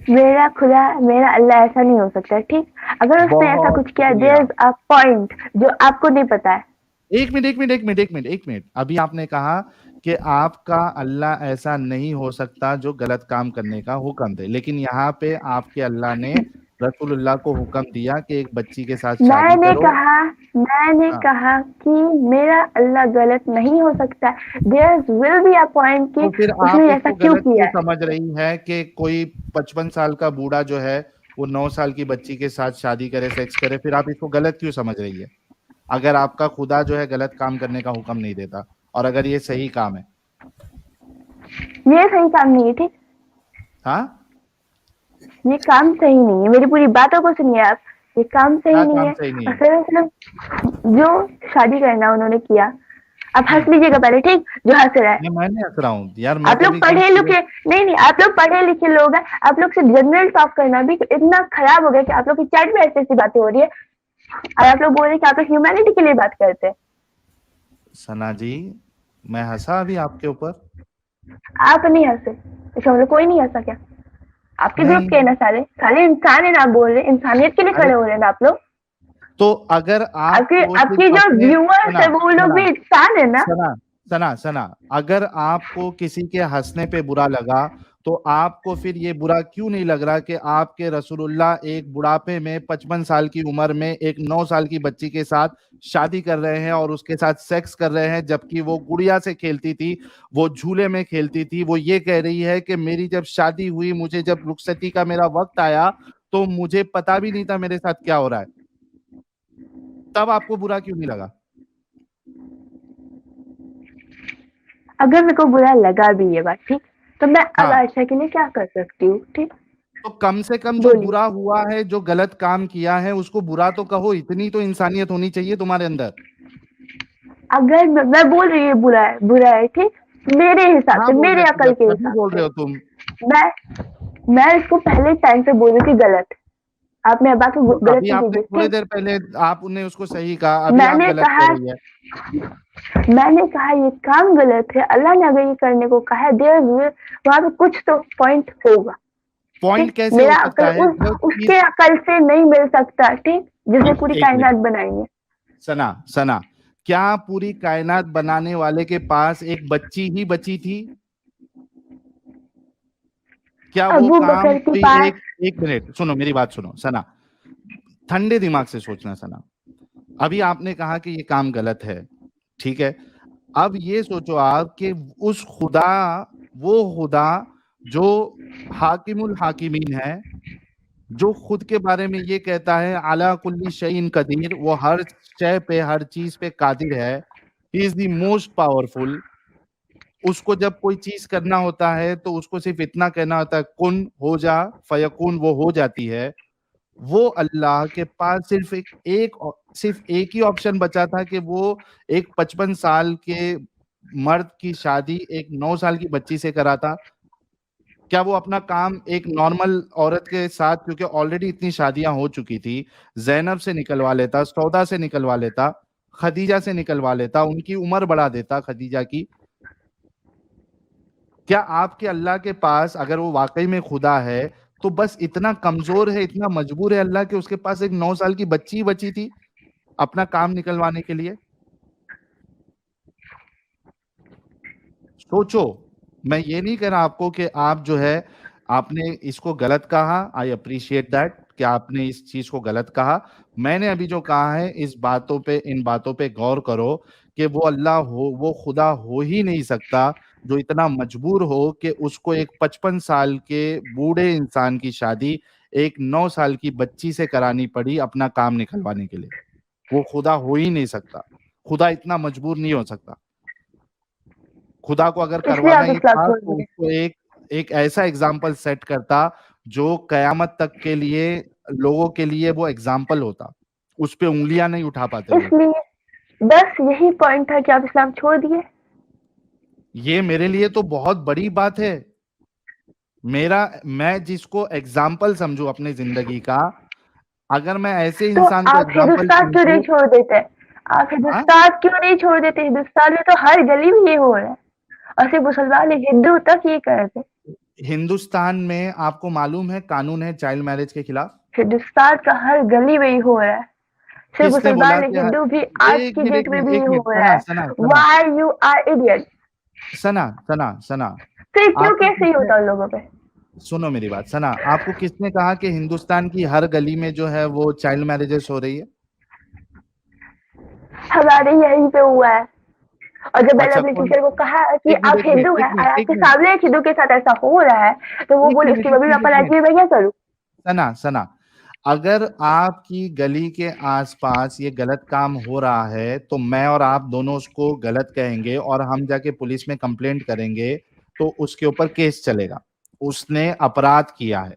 मेरा खुदा, मेरा अल्लाह ऐसा नहीं हो सकता, ठीक? अगर उसने ऐसा बहुत कुछ किया, शुक्रिया। देयर इज अ पॉइंट जो आपको नहीं पता है। एक मिनट, अभी आपने कहा कि आपका अल्लाह ऐसा नहीं हो सकता जो गलत काम करने का हुक्म दे, लेकिन यहाँ पे आपके अल्लाह ने रसूलुल्लाह को हुक्म दिया कि एक बच्ची के साथ शादी करो। मैंने हाँ, कहा कि मेरा अल्लाह गलत नहीं हो सकता। There will be a point कि तो फिर उसने आप ऐसा उसको क्यों गलत किया क्यों है। समझ रही है कि कोई 55 साल का बूढ़ा जो है वो 9 साल की बच्ची के साथ शादी करे, सेक्स करे? फिर आप इसको गलत क्यों समझ रही है, अगर आपका खुदा जो है गलत काम करने का हुक्म नहीं देता और अगर ये सही काम है? ये सही काम नहीं है, ठीक? हाँ, ये काम सही नहीं है, मेरी पूरी बातों को सुनिए आप। ये काम सही क्या नहीं काम है। सही नहीं और है? सिर्फ जो शादी करना उन्होंने किया। आप हंस हम्म, लीजिएगा पहले, ठीक? जो हंस रहा है। मैं नहीं हंस रहा हूँ यार, मैं आप तो लोग भी पढ़े लिखे नहीं, आप लोग पढ़े लिखे लोग हैं। आप लोग से जनरल टॉक करना भी इतना खराब हो गया कि आप लोग की चैट में ऐसी ऐसी बातें हो रही है और आप लोग बोल रहे हैं कि आप लोग ह्यूमैनिटी के लिए बात करते हैं। सना जी, मैं हंसा अभी आपके ऊपर? आप नहीं हंसे, इसका मतलब कोई नहीं हंसा क्या? आपके ग्रुप नहीं, के है ना, सारे सारे इंसान है ना। आप बोल रहे हैं इंसानियत के लिए अरे खड़े हो रहे हैं ना आप लोग। तो अगर आपके आपको आपके सिर्फ जो अपने व्यूअर्स सना है वो लोग सना भी इंसान है ना। सना सना सना अगर आपको किसी के हंसने पे बुरा लगा तो आपको फिर ये बुरा क्यों नहीं लग रहा कि आपके रसूलुल्लाह एक बुढ़ापे में 55 साल की उम्र में एक 9 साल की बच्ची के साथ शादी कर रहे हैं और उसके साथ सेक्स कर रहे हैं, जबकि वो गुड़िया से खेलती थी, वो झूले में खेलती थी। वो ये कह रही है कि मेरी जब शादी हुई, मुझे जब रुखसती का मेरा वक्त आया तो मुझे पता भी नहीं था मेरे साथ क्या हो रहा है। तब आपको बुरा क्यों नहीं लगा? अगर मेरे को बुरा लगा भी ये बात, ठीक? तो मैं अब हाँ, आशा के लिए क्या कर सकती हूँ, ठीक? तो कम से कम जो बोलिए। बुरा हुआ है, जो गलत काम किया है, उसको बुरा तो कहो। इतनी तो इंसानियत होनी चाहिए तुम्हारे अंदर। अगर मैं बोल रही हूँ बुरा है, ठीक? मेरे हिसाब हाँ से, बोल मेरे रहे हो, अकल के तभी हिसाब बोल से रहे हो तुम। मैं इसको पहले टाइम पे बोल रही हूँ कि गलत। आपने अब आके तो गलत अभी नहीं आपने कीजिए, थोड़ी ठीक? देर पहले आपने उसको सही कहा, अभी आप मैंने गलत कहा कह रही है। मैंने कहा ये काम गलत है। अल्लाह ने अगर ये करने को कहा है, देयर वहां पे कुछ तो पॉइंट होगा। पॉइंट ठीक, कैसे मेरा हो सकता अकल है जब उसके अकल से नहीं मिल सकता, ठीक, जिसने पूरी एक कायनात मिनट बनाई है। सना, क्या पूरी कायनात बनाने वाले के पास एक बच्ची ही बची थी? क्या वो अबू काम बकर के कोई पास एक मिनट सुनो, मेरी बात सुनो सना, ठंडे दिमाग से सोचना सना। अभी आपने कहा कि ये काम गलत है, ठीक है। अब ये सोचो आप कि उस खुदा, वो खुदा जो हाकिमुल हाकिमीन है, जो खुद के बारे में ये कहता है अला कुल्ली शैइन कदीर, वो हर शय पे, हर चीज पे कादिर है, he is the most powerful. उसको जब कोई चीज करना होता है तो उसको सिर्फ इतना कहना होता है कुन हो जा, फयकुन, वो हो जाती है। वो अल्लाह के पास सिर्फ एक ही ऑप्शन बचा था कि वो एक 55 साल के मर्द की शादी एक 9 साल की बच्ची से कराता। क्या वो अपना काम एक नॉर्मल औरत के साथ, क्योंकि ऑलरेडी इतनी शादियां हो चुकी थी, जैनब से निकलवा लेता, सौदा से निकलवा लेता, खदीजा से निकलवा लेता, उनकी उम्र बढ़ा देता खदीजा की? क्या आपके अल्लाह के पास, अगर वो वाकई में खुदा है, तो बस इतना कमजोर है, इतना मजबूर है अल्लाह, कि उसके पास एक 9 साल की बच्ची ही बची थी अपना काम निकलवाने के लिए? सोचो। मैं ये नहीं कह रहा आपको कि आप जो है, आपने इसको गलत कहा, आई अप्रिशिएट दैट कि आपने इस चीज को गलत कहा। मैंने अभी जो कहा है, इस बातों पे, इन बातों पे गौर करो कि वो अल्लाह हो, वो खुदा हो ही नहीं सकता जो इतना मजबूर हो कि उसको एक 55 साल के बूढ़े इंसान की शादी एक 9 साल की बच्ची से करानी पड़ी अपना काम निकलवाने के लिए। वो खुदा हो ही नहीं सकता। खुदा इतना मजबूर नहीं हो सकता। खुदा को अगर इसलिए करवाना आप ही इस्लाम था छोड़ तो दिए। उसको एक ऐसा एग्जाम्पल सेट करता जो कयामत तक के लिए, लोगों के लिए वो एग्जाम्पल होता। उस पे उंगलियां नहीं उठा पाते लोग। इसलिए बस यही पॉइंट था कि आप इस्लाम छोड़ दिए। ये मेरे लिए तो बहुत बड़ी बात है। मैं जिसको एग्जाम्पल समझू अपनी जिंदगी का, अगर मैं ऐसे तो इंसान को आप एग्जाम्पल हिंदुस्तान क्यों नहीं समझू। छोड़ देते? आप हाँ, हिंदुस्तान क्यों नहीं छोड़ देते? हिंदुस्तान में तो हर गली में ये हो रहा है, और सिर्फ मुसलमान नहीं, हिंदू तक ये करते। हिंदुस्तान में आपको मालूम है कानून है चाइल्ड मैरिज के खिलाफ। हिंदुस्तान का हर गली में ये हो रहा है, सिर्फ किसने बोला मुसलमान नहीं, कि हिंदू भी आज एक की मिनट डेट में भी ये एक हो मिनट रहा सना है। सना सना वाई यू आर इडियट? सना सना सना फिर क्यों आपको कैसे ही किसने, होता उन लोगों पे? सुनो मेरी बात सना, आपको किसने कहा कि हिंदुस्तान की हर गली में जो है वो चाइल्ड मैरिजेस हो रही है? हमारे यहीं पे हुआ है। और जब मैंने अच्छा अपने कौन? टीचर को कहा कि एक मिनट आप एक मिनट हिंदू हैं एक और मिनट एक आपके मिनट सामने एक हिंदू के साथ ऐसा हो रहा है, तो वो एक बोले मिनट उसके एक बाद भी मैं मिनट एक अपना मिनट मैं क्या करूँ? सना सना, अगर आपकी गली के आसपास ये गलत काम हो रहा है तो मैं और आप दोनों उसको गलत कहेंगे और हम जाके पुलिस में कंप्लेंट करेंगे, तो उसके ऊपर केस चलेगा। उसने अपराध किया है,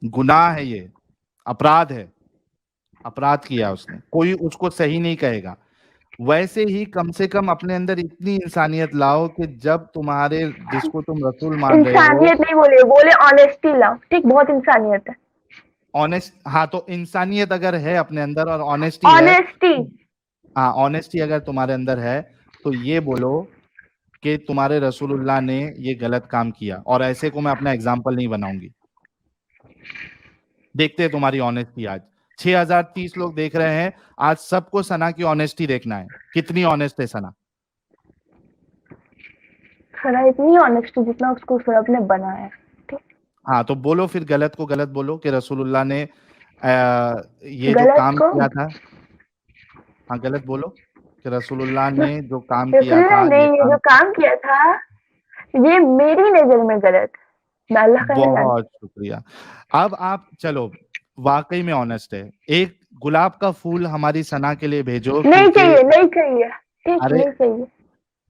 गुनाह है, ये अपराध है, अपराध किया उसने, कोई उसको सही नहीं कहेगा। वैसे ही कम से कम अपने अंदर इतनी इंसानियत लाओ कि जब तुम्हारे, जिसको तुम रसूल मान रहे हो, इंसानियत नहीं बोले, बोले ऑनेस्टी लाओ, ठीक, बहुत इंसानियत है। ऑनेस्ट, हाँ तो इंसानियत अगर है अपने अंदर और ऑनेस्टी है, ऑनेस्टी। हाँ ऑनेस्टी अगर तुम्हारे अंदर है, तो ये बोलो कि तुम्हारे रसूलुल्लाह ने ये गलत काम किया, और ऐसे को मैं अपना एग्जाम्पल नहीं बनाऊंगी। देखते हैं तुम्हारी ऑनेस्टी आज। 6030 लोग देख रहे हैं आज, सबको सना की ऑनेस्टी देखना है, कितनी ऑनेस्ट है सना। सना इतनी ऑनेस्टी जितना उसको रब ने बनाया, ठीक। हाँ तो बोलो फिर, गलत को गलत बोलो कि रसूलुल्लाह ने ये जो गलत काम को किया था, हाँ गलत बोलो कि रसूलुल्लाह ने जो काम किया रसूलुल्लाह था, ने ये ये काम जो काम किया था, ये मेरी नजर में गलत, मैं अल्लाह का नहीं जानती। बहुत शुक्रिया। अब आप चलो, वाकई में ऑनेस्ट है, एक गुलाब का फूल हमारी सना के लिए भेजो, नहीं क्योंकि चाहिए, नहीं चाहिए, ठीक, अरे नहीं चाहिए।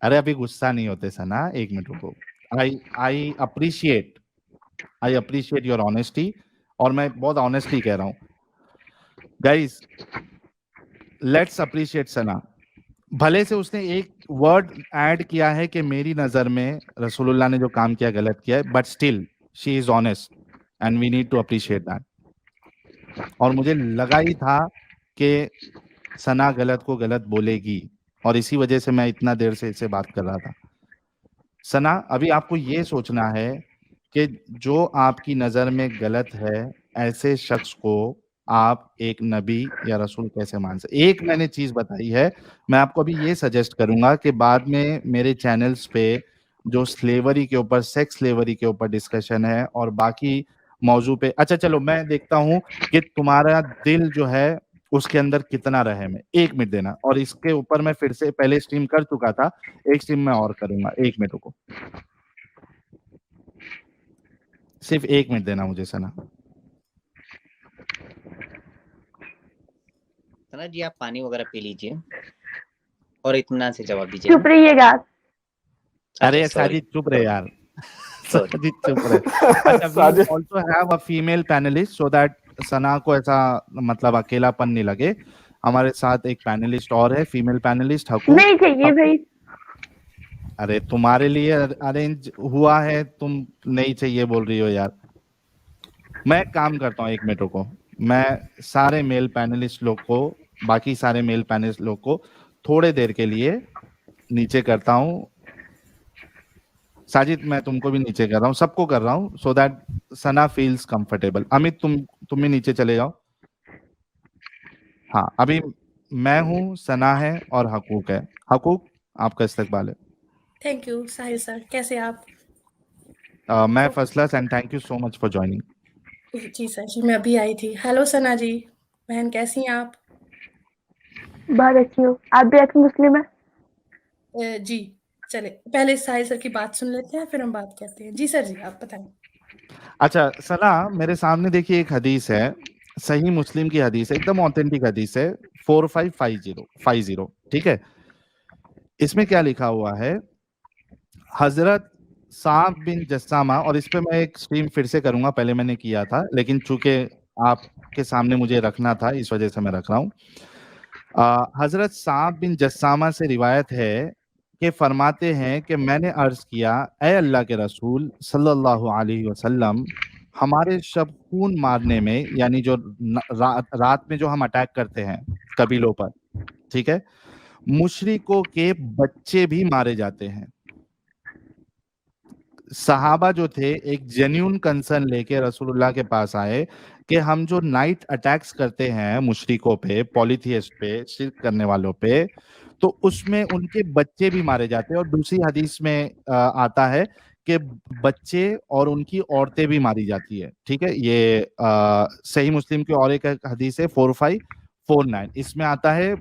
अरे अभी गुस्सा नहीं होते सना, एक मिनट रुको। I I appreciate I appreciate your honesty, और मैं बहुत ऑनेस्टली कह रहा हूँ। Guys, let's appreciate Sana. भले से उसने एक वर्ड ऐड किया है कि मेरी नजर में रसूलुल्लाह ने जो काम किया गलत किया है, but still she is honest and we need to appreciate that. और मुझे लगा ही था कि सना गलत को गलत बोलेगी, और इसी वजह से मैं इतना देर से इससे बात कर रहा था। सना, अभी आपको ये सोचना है कि जो आपकी नजर में गलत है, ऐसे शख्स को आप एक नबी या रसूल कैसे मान सकते? एक मैंने चीज बताई है, मैं आपको अभी ये सजेस्ट करूंगा कि बाद में मेरे चैनल्स पे जो स्लेवरी के ऊपर, सेक्स स्लेवरी के ऊपर डिस्कशन है और बाकी मौजू पे, अच्छा चलो मैं देखता हूँ कि तुम्हारा दिल जो है उसके अंदर कितना रहम है। 1 मिनट देना, और इसके ऊपर मैं फिर से पहले स्ट्रीम कर चुका था, एक स्ट्रीम मैं और करूंगा। 1 मिनट रुको, सिर्फ 1 मिनट देना मुझे सना। सना जी, आप पानी वगैरह पी लीजिए और इत्मीनान से जवाब दीजिए। चुप रहिएगा। अरे सॉरी साजिद चुप रहे यार, सॉरी। साजिद चुप रहे। अच्छा, we Sajid. Also have a female panelist so that Sana को ऐसा मतलब अकेलापन नहीं लगे। हमारे साथ एक पैनलिस्ट और है, फीमेल पैनलिस्ट हकू। नहीं चाहिए भाई। अरे तुम्हारे लिए अरेंज हुआ है, तुम नहीं चाहिए बोल रही हो यार। मैं एक काम करता हूँ, 1 मिनट रुको, मैं सारे मेल पैनलिस्ट लोग को, बाकी सारे मेल पैनलिस्ट लोग को थोड़े देर के लिए नीचे करता हूँ। साजिद मैं तुमको भी नीचे कर रहा हूँ, सबको कर रहा हूँ, सो that Sana feels comfortable. Amit तुम भी नीचे चले जाओ। हाँ, अभी मैं हूँ, सना है और हकूक है। हकूक, आपका इस्तकबाल है। थैंक यू साहिल सर, कैसे आप? मैं first class and thank you so much for joining. जी सर जी, मैं अभी आई थी। हेलो सना जी, बहन कैसी हैं आप? बहुत अच्छी हो। आप भी एक्स मुस्लिम है? जी, चले पहले साहिल सर की बात सुन लेते हैं, फिर हम बात करते हैं। जी सर जी, आप बताएं। अच्छा सना, मेरे सामने देखिए एक हदीस है, सही मुस्लिम की हदीस है, एकदम ऑथेंटिक हदीस है, 4550, ठीक है। इसमें क्या लिखा हुआ है, हजरत साब बिन जस्सामा, और इस पे मैं एक स्ट्रीम फिर से करूंगा, पहले मैंने किया था लेकिन चूंकि आपके सामने मुझे रखना था इस वजह से मैं रख रहा हूँ। हजरत साब बिन जस्सामा से रिवायत है कि फरमाते हैं कि मैंने अर्ज किया, ए अल्लाह के रसूल सल्लल्लाहु अलैहि वसल्लम, हमारे शब खून मारने में, यानी जो रात में जो हम अटैक करते हैं कबीलों पर, ठीक है, मुशरिकों के बच्चे भी मारे जाते हैं। सहाबा जो थे एक जेन्यून कंसर्न लेके रसूलुल्लाह के पास आए कि हम जो नाइट अटैक्स करते हैं मुशरिकों पे, पॉलीथियस्ट पे, शिर्क करने वालों पे, तो उसमें उनके बच्चे भी मारे जाते हैं। और दूसरी हदीस में आता है कि बच्चे और उनकी औरतें भी मारी जाती है, ठीक है। ये सही मुस्लिम की और एक हदीस है 4549, इसमें आता है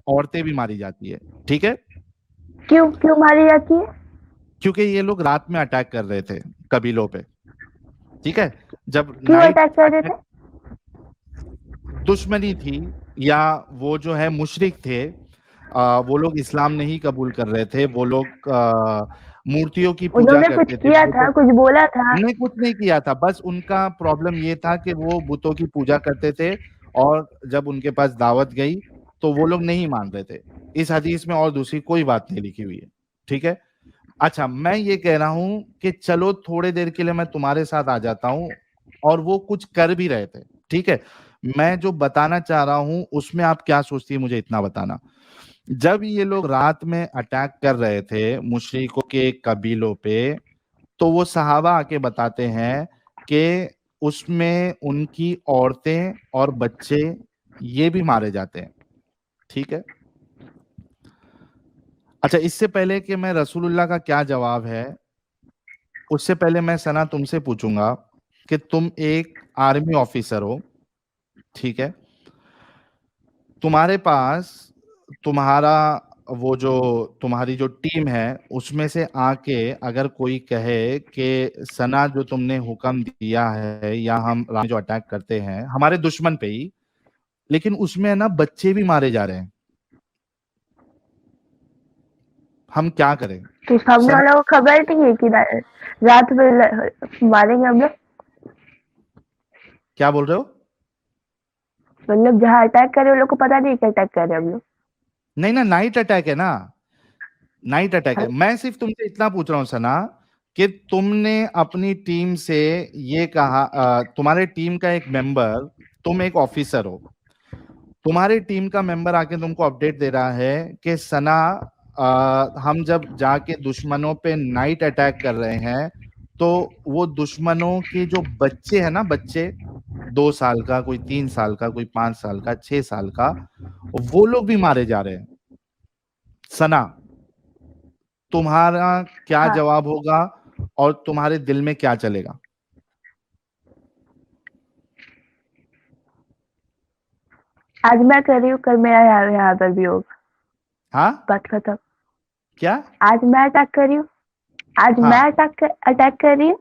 औरतें भी मारी जाती है, ठीक है। क्यों क्यों मारी जाती है? क्योंकि ये लोग रात में अटैक कर रहे थे कबीलों पे, ठीक है। जब क्यों नाइट अटैक कर रहे थे? दुश्मनी थी, या वो जो है मुशरिक थे, वो लोग इस्लाम नहीं कबूल कर रहे थे, वो लोग मूर्तियों की पूजा उन्होंने कुछ करते थे, किया था, कुछ बोला था? उन्होंने कुछ नहीं किया था, बस उनका प्रॉब्लम ये था कि वो बुतों की पूजा करते थे, और जब उनके पास दावत गई तो वो लोग नहीं मान रहे थे। इस हदीस में और दूसरी कोई बात नहीं लिखी हुई है, ठीक है। अच्छा, मैं ये कह रहा हूं कि चलो थोड़े देर के लिए मैं तुम्हारे साथ आ जाता हूं, और वो कुछ कर भी रहे थे, ठीक है। मैं जो बताना चाह रहा हूं उसमें आप क्या सोचती है, मुझे इतना बताना। जब ये लोग रात में अटैक कर रहे थे मुशरिकों के कबीलों पे, तो वो सहाबा आके बताते हैं कि उसमें उनकी औरतें और बच्चे ये भी मारे जाते हैं, ठीक है। अच्छा, इससे पहले कि मैं रसूलुल्लाह का क्या जवाब है, उससे पहले मैं सना तुमसे पूछूंगा कि तुम एक आर्मी ऑफिसर हो, ठीक है। तुम्हारे पास तुम्हारा वो जो तुम्हारी जो टीम है उसमें से आके अगर कोई कहे कि सना जो तुमने हुक्म दिया है, या हम जो अटैक करते हैं हमारे दुश्मन पे ही, लेकिन उसमें ना बच्चे भी मारे जा रहे हैं, हम क्या करें? तो सामने वाला को खबर नहीं है कि रात में मारेंगे हम लोग? क्या बोल रहे हो? मतलब जहाँ अटैक करे उन लोग को पता नहीं कि अटैक कर रहे हम लोग? नहीं ना, नाइट अटैक है ना, नाइट अटैक है। हाँ। मैं सिर्फ तुमसे इतना पूछ रहा हूँ सना कि तुमने अपनी टीम से ये कहा, तुम्हारे टीम का एक मेंबर, तुम एक ऑफिसर हो, तुम्हारी टीम का मेंबर आके तुमको अपडेट दे रहा है कि सना हम जब जाके दुश्मनों पे नाइट अटैक कर रहे हैं तो वो दुश्मनों के जो बच्चे हैं ना, बच्चे 2 साल का, कोई 3 साल का, कोई 5 साल का, 6 साल का, वो लोग भी मारे जा रहे हैं। सना, तुम्हारा क्या हाँ। जवाब होगा और तुम्हारे दिल में क्या चलेगा? आज मैं कर रही हूँ, कल मेरा यहाँ पर भी होगा। हाँ, बात खत्म। क्या? आज मैं अटैक कर रही हूँ, आज हाँ। मैं अटैक कर रही हूँ,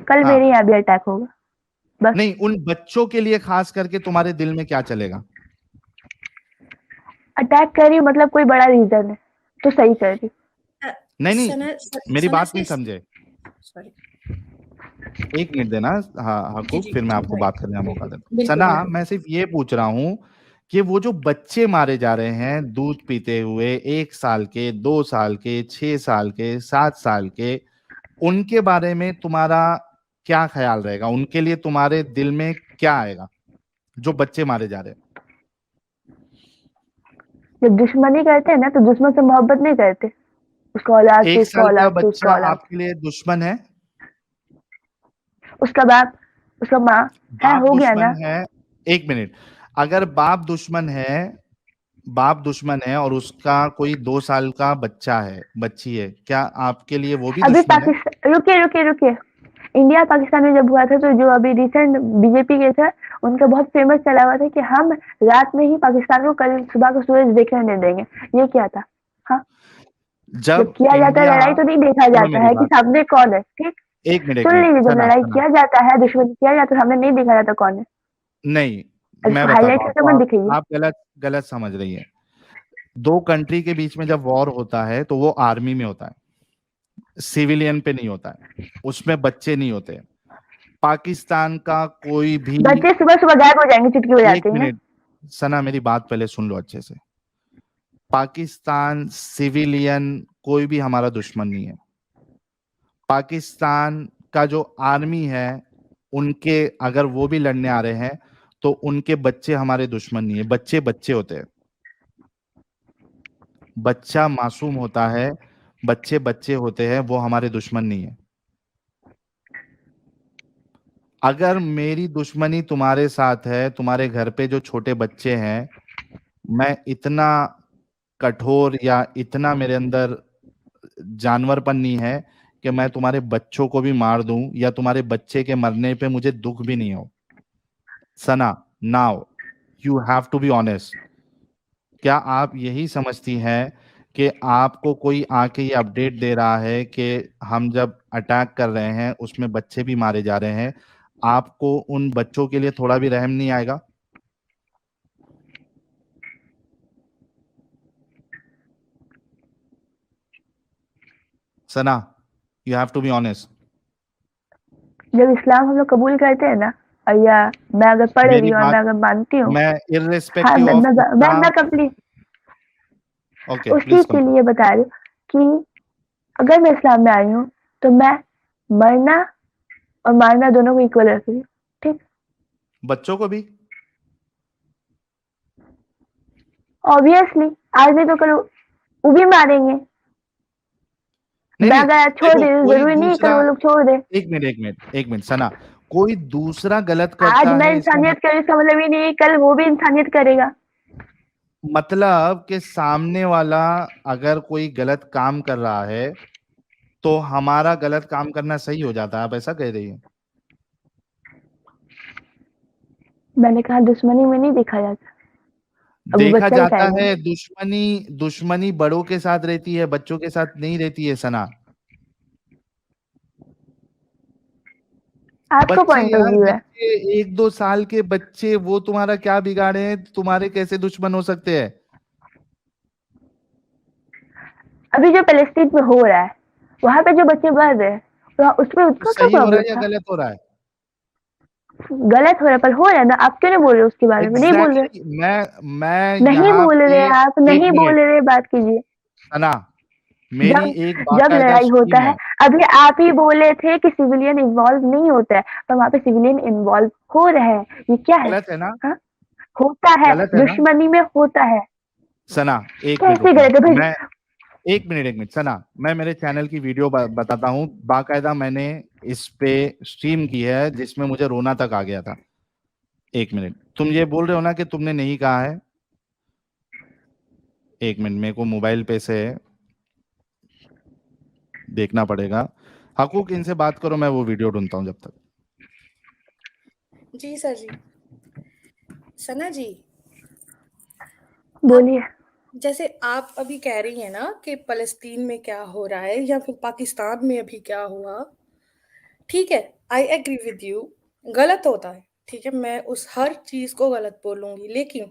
कल हाँ। मेरे यहाँ भी अटैक होगा। बस। नहीं, उन बच्चों के लिए खास करके तुम्हारे दिल में क्या चलेगा? अटैक कर रही हूँ मतलब कोई बड़ा रीजन है तो सही कर रही हूँ। नहीं, सना मेरी सना बात नहीं से समझे। सॉरी 1 मिनट देना हकूक, जी फिर मैं आपको राइट बात करने का मौका देता हूँ। बिल्कुल सना, बिल्कुल मैं सिर्फ ये पूछ रहा हूँ कि वो जो बच्चे मारे जा रहे हैं दूध पीते हुए, 1 साल के, 2 साल के, 6 साल के, 7 साल के, उनके बारे में तुम्हारा क्या ख्याल रहेगा? उनके लिए तुम्हारे दिल में क्या आएगा, जो बच्चे मारे जा रहे हैं? जब दुश्मनी करते हैं ना तो दुश्मन से मोहब्बत नहीं करते, उसका औलाद से, 1 उसका साल का औलाद से, बच्चा उसका औलाद, आपके लिए दुश्मन है? उसका बाप, उसका माँ है, बाप हो गया ना। दुश्मन है? 1 मिनट, अगर बाप दुश्मन है और उसका कोई 2 साल का बच्चा है, बच्ची है, क्या आपके लिए वो भी अभी दुश्मन है? पाकिस्तान, रुकिए, इंडिया पाकिस्तान में जब हुआ था तो जो अभी रिसेंट बीजेपी के थे, उनका बहुत फेमस चला हुआ था कि हम रात में ही पाकिस्तान को कल सुबह को सूरज देखने नहीं देंगे। ये क्या था? हाँ, जब जब किया जाता है इंडिया, लड़ाई तो नहीं देखा सुनो जाता मेरी है कि बात, सामने कौन है। ठीक, 1 मिनट, 1 सुन मिनट, लीजिए, जब सना, लड़ाई सना, किया जाता है, दुश्मनी किया जाता है, सामने नहीं देखा जाता कौन है। नहीं, और मैं इसको बताता हाईलाइट हूँ करके आपको, मत दिखाइए। आप गलत समझ रही हैं। 2 कंट्री के बीच में जब वॉर होता है तो वो आर्मी में होता है, सिविलियन पे नहीं होता है, उसमें बच्चे नहीं होते। पाकिस्तान का कोई भी, बच्चे सुबह सुबह गायब हो जाएंगे चुटकी 1 बजाते हैं। मिनट, सना मेरी बात पहले सुन लो अच्छे से। पाकिस्तान सिविलियन कोई भी हमारा दुश्मन नहीं है। पाकिस्तान का जो आर्मी है, उनके अगर वो भी लड़ने आ रहे हैं तो उनके बच्चे हमारे दुश्मन नहीं है। बच्चे बच्चे होते हैं, बच्चा मासूम होता है, बच्चे बच्चे होते हैं, वो हमारे दुश्मन नहीं है। अगर मेरी दुश्मनी तुम्हारे साथ है, तुम्हारे घर पे जो छोटे बच्चे हैं, मैं इतना कठोर या इतना मेरे अंदर जानवरपन नहीं है कि मैं तुम्हारे बच्चों को भी मार दूं या तुम्हारे बच्चे के मरने पे मुझे दुख भी नहीं हो। Sana, now you have to be honest. क्या आप यही समझती हैं कि आपको कोई आके ये अपडेट दे रहा है कि हम जब अटैक कर रहे हैं उसमें बच्चे भी मारे जा रहे हैं, आपको उन बच्चों के लिए थोड़ा भी रहम नहीं आएगा? Sana, you have to be honest. जब इस्लाम हम लोग कबूल करते हैं ना, और या मैं अगर पढ़ रही मेरी हूँ और बात, मैं अगर मानती हूँ, मैं हाँ, इर्रेस्पेक्टिव ऑफ इतना, मैं कंप्लीट ओके उस प्लीज चीज के लिए बता रही हूँ कि अगर मैं इस्लाम में आई हूँ तो मैं मरना और मारना दोनों को इक्वल रख रही हूँ। ठीक, बच्चों को भी। ऑब्वियसली आज नहीं तो कल वो भी मारेंगे। नहीं मैं नहीं, अगर आज छोड़ देखो दे रही हूँ, कोई जरूरी नहीं है कल दूसरा, वो लोग छोड़ दे। 1 मिनट सना, कोई दूसरा गलत आज करता मैं है इसका इंसानियत कर, इसका मतलब ये नहीं है कल वो भी इंसानियत करेगा। मतलब कि सामने वाला अगर कोई गलत काम कर रहा है तो हमारा गलत काम करना सही हो जाता है, आप ऐसा कह रही है? मैंने कहा दुश्मनी में नहीं देखा जाता। अब वो देखा बच्चा ही जाता खाएगा। है, दुश्मनी बड़ों के साथ रहती है, बच्चों के साथ नहीं रहती है सना। आपका बच्चे पॉइंट ऑफ यार, व्यू है। बच्चे 1-2 साल के बच्चे, वो तुम्हारा क्या बिगाड़े हैं? तुम्हारे कैसे दुश्मन हो सकते हैं? अभी जो पैलेस्टीन में हो रहा है, वहां पे जो बच्चे मर रहे हैं, उस पर तो उसका क्या सही हो रहा प्रॉब्लम है या था? गलत हो रहा है? गलत हो रहा है पर हो रहा है ना। आप क्यों नहीं बोल रहे उसके बारे में? नहीं बोल रहे, एग्जैक्टली, मैं नहीं यहाँ बोल पे, रहे आप, 1 नहीं बोल मिनट रहे, बात कीजिए। सना, मेरी जब एक जब बाकायदा लड़ाई होता स्ट्रीम है, है। अभी आप ही बोले थे कि सिविलियन इन्वॉल्व नहीं होता है, पर वहां पे सिविलियन इन्वॉल्व हो रहे हैं। ये क्या है? गलत है ना? हाँ, होता है, गलत है ना? दुश्मनी में होता है। सना, 1 मिनट कैसे रुकना, गलत है भाई? मैं 1 मिनट सना, मैं मेरे चैनल की वीडियो बताता हूँ, बाकायदा मैंने इस पे स्ट्रीम की है जिसमें मुझे रोना तक आ गया था। 1 मिनट, तुम ये बोल रहे हो ना कि तुमने नहीं कहा है? 1 मिनट, मेरे को मोबाइल पे से देखना पड़ेगा। हकूक, इनसे बात करो, मैं वो वीडियो ढूंढता हूँ जब तक। जी सर जी। सना जी, बोलिए। जैसे आप अभी कह रही हैं ना कि फ़लस्तीन में क्या हो रहा है या फिर पाकिस्तान में अभी क्या हुआ, ठीक है, आई एग्री विद यू, गलत होता है, ठीक है, मैं उस हर चीज़ को गलत बोलूँगी, लेकिन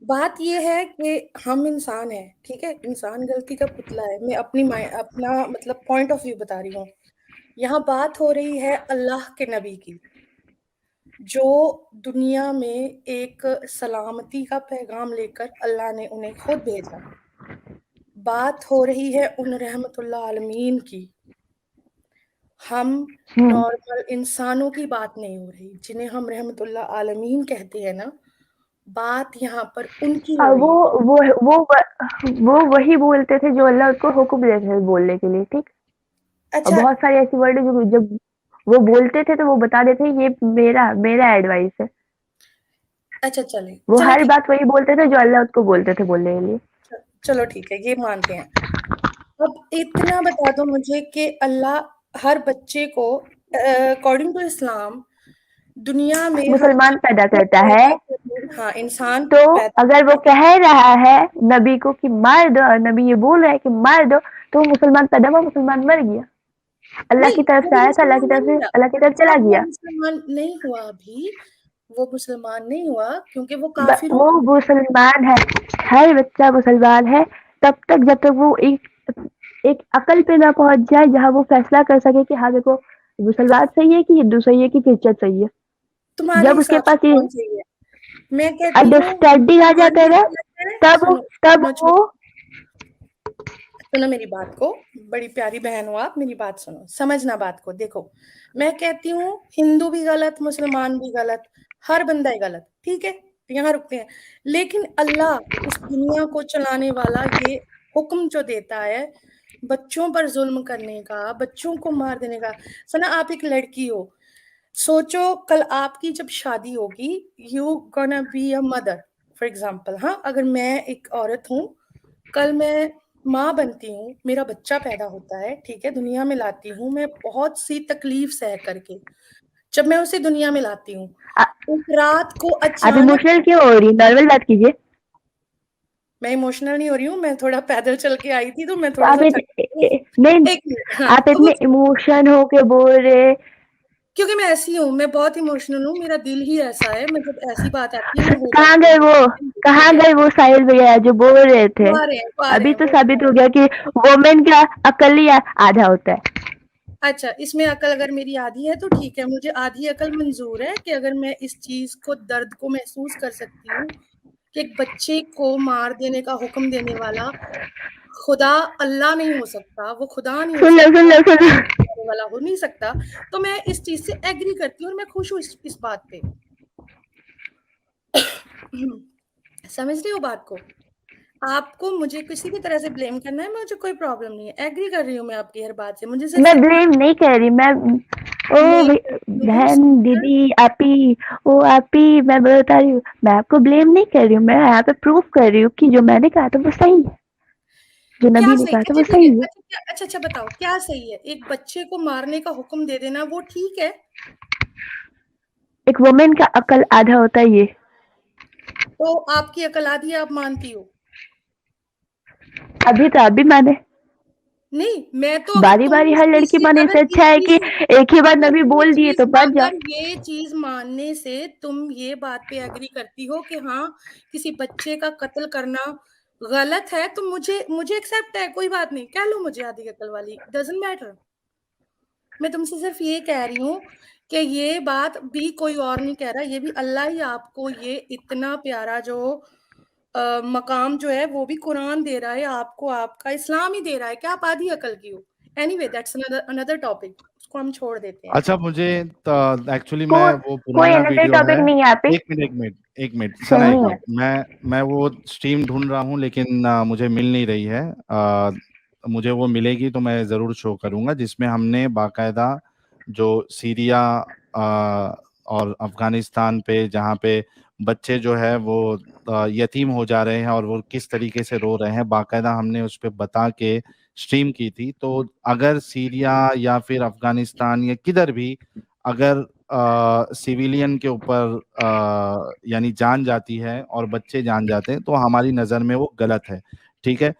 बात ये है कि हम इंसान हैं, ठीक है, इंसान गलती का पुतला है। मैं अपना मतलब पॉइंट ऑफ व्यू बता रही हूँ। यहाँ बात हो रही है अल्लाह के नबी की, जो दुनिया में एक सलामती का पैगाम लेकर अल्लाह ने उन्हें खुद भेजा। बात हो रही है उन रहमतुल्लाह आलमीन की। हम नॉर्मल इंसानों की बात नहीं हो रही, जिन्हें हम रहमतुल्लाह आलमीन कहते हैं ना, बात यहाँ पर उनकी हो रही है। वो वही बोलते थे जो अल्लाह उसको हुक्म देते थे बोलने के लिए, ठीक। और अच्छा, बहुत सारे ऐसे वर्ड है जो जब वो बोलते थे तो वो बता देते थे ये मेरा एडवाइस है। अच्छा चले, वो चलो हर ठीक, बात वही बोलते थे जो अल्लाह उसको बोलते थे बोलने के लिए। चलो ठीक है, ये मानते हैं। अब इतना बता दो मुझे कि अल्लाह हर बच्चे को अकॉर्डिंग टू इस्लाम दुनिया में हर मुसलमान पैदा चीज़ को करता है, पैदा करने, हाँ, इंसान तो पैदा अगर वो कह रहा है नबी को कि मार दो और नबी ये बोल रहा है कि मार दो, तो वो मुसलमान पैदा हुआ, मुसलमान मर गया। अल्लाह नहीं, की तरफ वो से भी आया था, मुसलमान नहीं हुआ। अल्लाह की तरफ चला जब वो गया। मुसलमान नहीं हुआ अभी, वो मुसलमान नहीं हुआ क्योंकि वो काफिरों वो मुसलमान है, हर बच्चा मुसलमान है तब तक जब तक वो एक अकल पे ना पहुंच जाए जहाँ वो फैसला कर सके कि हाँ देखो मुसलमान सही है कि हिंदू सही है कि क्रिश्चियन सही है। तुम्हारे जब उसके हिसाब से पास ये कौन सही है? मैं कहती हूँ अंडरस्टैंडिंग आ मुसलमान जाता है भी ना, गलत है। तब सुनो तब सुनो वो सुनो मेरी बात को, बड़ी प्यारी बहन हो आप, मेरी बात सुनो, समझना बात को। देखो, मैं कहती हूँ हिंदू भी गलत, मुसलमान भी गलत, हर बंदा ही गलत, ठीक है, यहाँ रुकते हैं। लेकिन अल्लाह इस दुनिया को चलाने वाला ये हुक्म जो देता है बच्चों पर जुल्म करने का, बच्चों को मार देने का। सना, आप एक लड़की हो, सोचो कल आपकी जब शादी होगी, you gonna be a mother for example. हाँ, अगर मैं एक औरत हूँ, कल मैं माँ बनती हूँ, मेरा बच्चा पैदा होता है, ठीक है, दुनिया में लाती हूँ मैं बहुत सी तकलीफ सह करके। जब मैं उसे दुनिया में लाती हूँ, आ- उस रात को आप अचानक, इमोशनल क्यों हो रही, नॉर्मल बात कीजिए। मैं इमोशनल नहीं हो रही हूँ, मैं थोड़ा पैदल चल के आई थी तो मैं तो थोड़ा आप सा थक गई हूँ। नहीं, एक मिनट, हाँ, आप तो वो इतने इमोशन होके बोल रहे। क्योंकि मैं ऐसी हूँ, मैं बहुत इमोशनल हूँ, मेरा दिल ही ऐसा है, मैं जब ऐसी बात आती है मैं हो कहाँ जाती गए हूँ। वो, कहाँ ठीक है, गए वो साहिल भैया जो बोल रहे थे? वो आ रहे हैं, वो आ रहे अभी हैं, तो वो साबित हो गया कि वोमेन का अकल ही आधा होता है। अच्छा, इसमें अकल अगर मेरी आधी है तो ठीक है, मुझे आधी अकल मंजूर है कि अगर मैं इस चीज को, दर्द को महसूस कर सकती हूँ कि एक बच्चे को मार देने का हुक्म देने वाला खुदा अल्लाह नहीं हो सकता, वो खुदा नहीं हो सुन लो सुन सकता, लो सुन लो। करने वाला हो नहीं सकता, तो मैं इस चीज से एग्री करती हूँ और मैं खुश हूँ इस बात पे। समझ रही हो बात को? आपको मुझे किसी भी तरह से ब्लेम करना है, मुझे कोई प्रॉब्लम नहीं है, एग्री कर रही हूँ मैं आपकी हर बात से, मुझे सिर्फ मैं इतना ब्लेम नहीं कर रही, मैं नहीं करती हूँ बहन सिस्टर। दीदी आपी, ओ आपी, मैं बता रही हूँ, मैं आपको ब्लेम नहीं कर रही हूँ, मैं यहाँ पे प्रूफ कर रही हूँ कि जो मैंने कहा था वो सही है, जो क्या नबी ने सही? कहा था अच्छा वो ठीक है, सही है। अच्छा बताओ क्या सही है? एक बच्चे को मारने का हुक्म दे देना वो ठीक है? एक वुमेन का अकल आधा होता है ये। तो आपकी अकल आधी है, आप मानती हो? अभी तो आप भी माने, नहीं, मैं तो अगर बारी तुम बारी इस हर चीज लड़की से, माने, अगर इससे इस अच्छा है कि चीज एक ही बार अगर नबी बोल दिए तो बच जाओ। अगर ये चीज मानने से तुम ये बात पे एग्री करती हो कि हाँ किसी बच्चे का कत्ल करना गलत है, तो मुझे मुझे एक्सेप्ट है, कोई बात नहीं, कह लो मुझे आधी अकल वाली, डजंट मैटर। मैं तुमसे सिर्फ ये कह रही हूँ कि ये बात भी कोई और नहीं कह रहा, ये भी अल्लाह ही आपको ये इतना प्यारा जो मकाम जो है वो भी कुरान दे रहा है आपको, आपका इस्लाम ही दे रहा है कि आप आधी अकल की हो। एनीवे दैट्स अनदर टॉपिक, उसको हम छोड़ देते हैं। अच्छा, मुझे एक्चुअली को, मैं वो कोई पुराना अनदर वीडियो है। टॉपिक नहीं है आप ही, एक मिनट सना, सुननी एक है। मिनट, मैं वो स्ट्रीम ढूंढ रहा हूँ लेकिन मुझे मिल नहीं रही है। मुझे वो मिलेगी तो मैं जरूर शो करूंगा, जिसमें हमने बाकायदा जो सीरिया और अफगानिस्तान पे जहाँ पे बच्चे जो है वो यतीम हो जा रहे हैं और वो किस तरीके से रो रहे हैं, बाकायदा हमने उस पे बता के स्ट्रीम की थी। तो अगर सीरिया या फिर अफगानिस्तान या किधर भी अगर सिविलियन के ऊपर यानी जान जाती है और बच्चे जान जाते हैं तो हमारी नज़र में वो गलत है। ठीक है,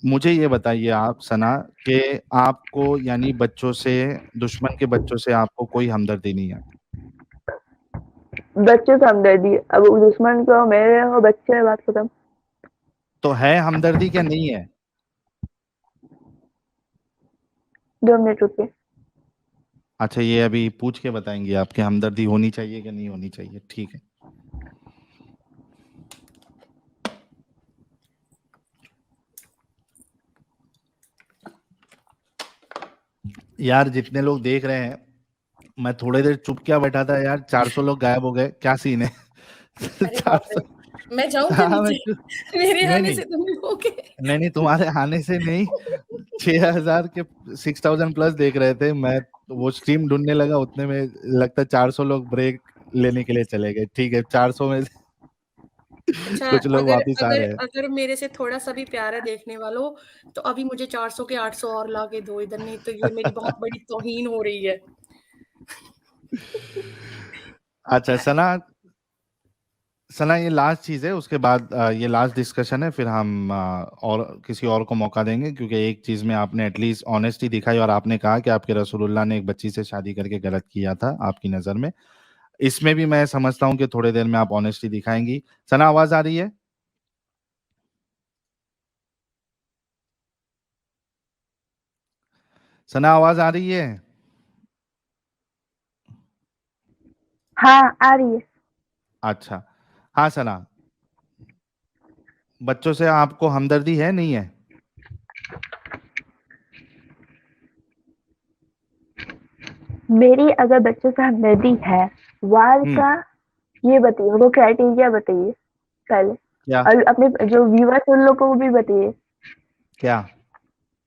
मुझे ये बताइए आप सना कि आपको यानी बच्चों से, दुश्मन के बच्चों से आपको कोई हमदर्दी नहीं है? बच्चों से हमदर्दी, अब दुश्मन को मेरे हो बच्चे, बात खत्म। तो है हमदर्दी क्या नहीं है? 2 मिनट रुकिए। अच्छा, ये अभी पूछ के बताएंगे आपके हमदर्दी होनी चाहिए कि नहीं होनी चाहिए। ठीक है, यार जितने लोग देख रहे हैं, मैं थोड़ी देर चुप क्या बैठा था यार, 400 लोग गायब हो गए, क्या सीन है? अरे बाप रे, 400। मैं जाऊं क्या हाँ, नीचे? मेरे नहीं आने नहीं से तुम लोगे? नहीं, तुम्हारे आने से नहीं, 6000 के 6000 प्लस देख रहे थे, मैं वो स्ट्रीम ढूंढने लगा, उतने में लगता है 400 लोग ब्रेक लेने के लिए चले गए। ठीक है, 400 में से अच्छा, कुछ लोग अगर वापिस आ अगर रहे हैं। अगर मेरे से थोड़ा सा भी प्यार है देखने वालों, तो अभी मुझे 400 के 800 और ला के दो इधर, नहीं तो ये मेरी बहुत बड़ी तौहीन हो रही है। अच्छा सना ये लास्ट चीज है, उसके बाद ये लास्ट डिस्कशन है, फिर हम और किसी और को मौका देंगे, क्योंकि एक चीज में आपने एटलीस्ट ऑनेस्टी दिखाई और आपने कहा कि आपके रसूलुल्लाह ने एक बच्ची से शादी करके गलत किया था आपकी नजर में। इसमें भी मैं समझता हूँ कि थोड़ी देर में आप ऑनेस्टी दिखाएंगी। सना, आवाज आ रही है? सना, आवाज आ रही है? हाँ, आ रही है। अच्छा, हाँ सना, बच्चों से आपको हमदर्दी है नहीं है? मेरी अगर बच्चों से हमदर्दी है, वार का ये बताइए, वो क्राइटेरिया बताइए पहले, क्या और अपने जो व्यूअर्स उन लोगों को भी बताइए क्या?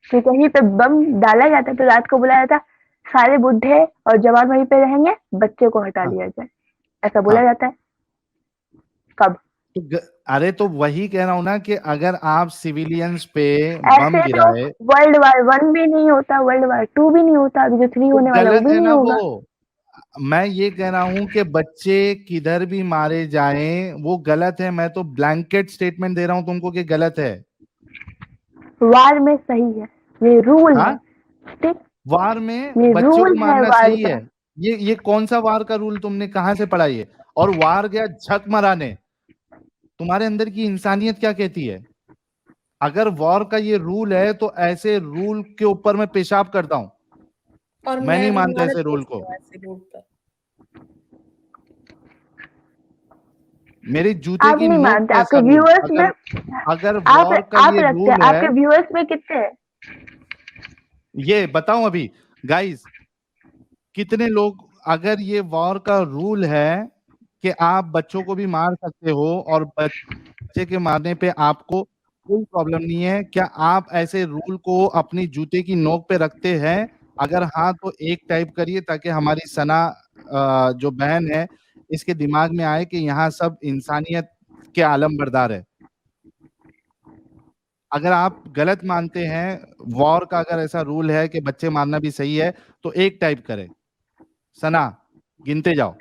कि कहीं पे बम डाला जाता है तो रात को बुलाया जाता, सारे बुढ़े और जवान वहीं पे रहेंगे, बच्चे को हटा हाँ दिया जाए, ऐसा बोला हाँ, जाता है कब? अरे तो वही कह रहा हूं ना कि अगर आप सिविलियंस पे बम ऐसे तो गिराए वर्ल्ड वार 1 भी नहीं होता, वर्ल्ड वार 2 भी नहीं होता, अभी जो 3 तो होने वाला है वो गलत भी है नहीं ना होगा। वो। मैं ये कह रहा हूं कि बच्चे किधर भी मारे जाएं वो गलत है, मैं तो ब्लैंकेट स्टेटमेंट दे रहा हूं तुमको कि गलत है। वार में सही है, ये रूल है, हाँ, ठीक, वार में ये बच्चों को रूल है मारना वार सही का। है। ये कौन सा वार का रूल तुमने कहां से पढ़ा ये? और वार गया झक मराने, तुम्हारे अंदर की इंसानियत क्या कहती है? अगर वॉर का ये रूल है तो ऐसे रूल के ऊपर मैं पेशाब करता हूं, और मैं नहीं मैं मानता लानत ऐसे रूल भेजती को। हूँ ऐसे रूल पर। मेरे जूते आप की नहीं नोक मानते, पे आपके ऐसा रूल, व्यूअर्स में अगर आप वॉर का आप ये रखते हैं, रूल है, आपके व्यूअर्स में कितने हैं? ये बताऊं अभी गाइस, कितने लोग, अगर ये वॉर का रूल है कि आप बच्चों को भी मार सकते हो और बच्चे के मारने पे आपको कोई प्रॉब्लम नहीं है, क्या आप ऐसे रूल को अपनी जूते की नोक पे रखते हैं? अगर हाँ तो एक टाइप करिए ताकि हमारी सना जो बहन है इसके दिमाग में आए कि यहाँ सब इंसानियत के आलम बरदार है। अगर आप गलत मानते हैं, वॉर का अगर ऐसा रूल है कि बच्चे मारना भी सही है, तो एक टाइप करें। सना, गिनते जाओ,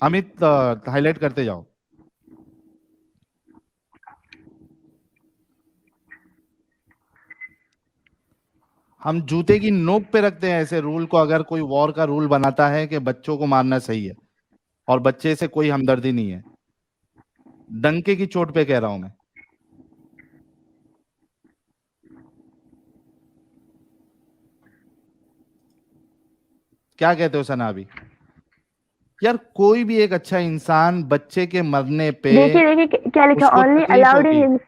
अमित हाईलाइट करते जाओ। हम जूते की नोक पे रखते हैं ऐसे रूल को, अगर कोई वॉर का रूल बनाता है कि बच्चों को मारना सही है और बच्चे से कोई हमदर्दी नहीं है, डंके की चोट पे कह रहा हूं मैं। क्या कहते हो सना अभी? यार कोई भी एक अच्छा इंसान बच्चे के मरने पे देखिए देखिए क्या लिखा, उसको ओनली तकलीफ अलाउड होगी। इन,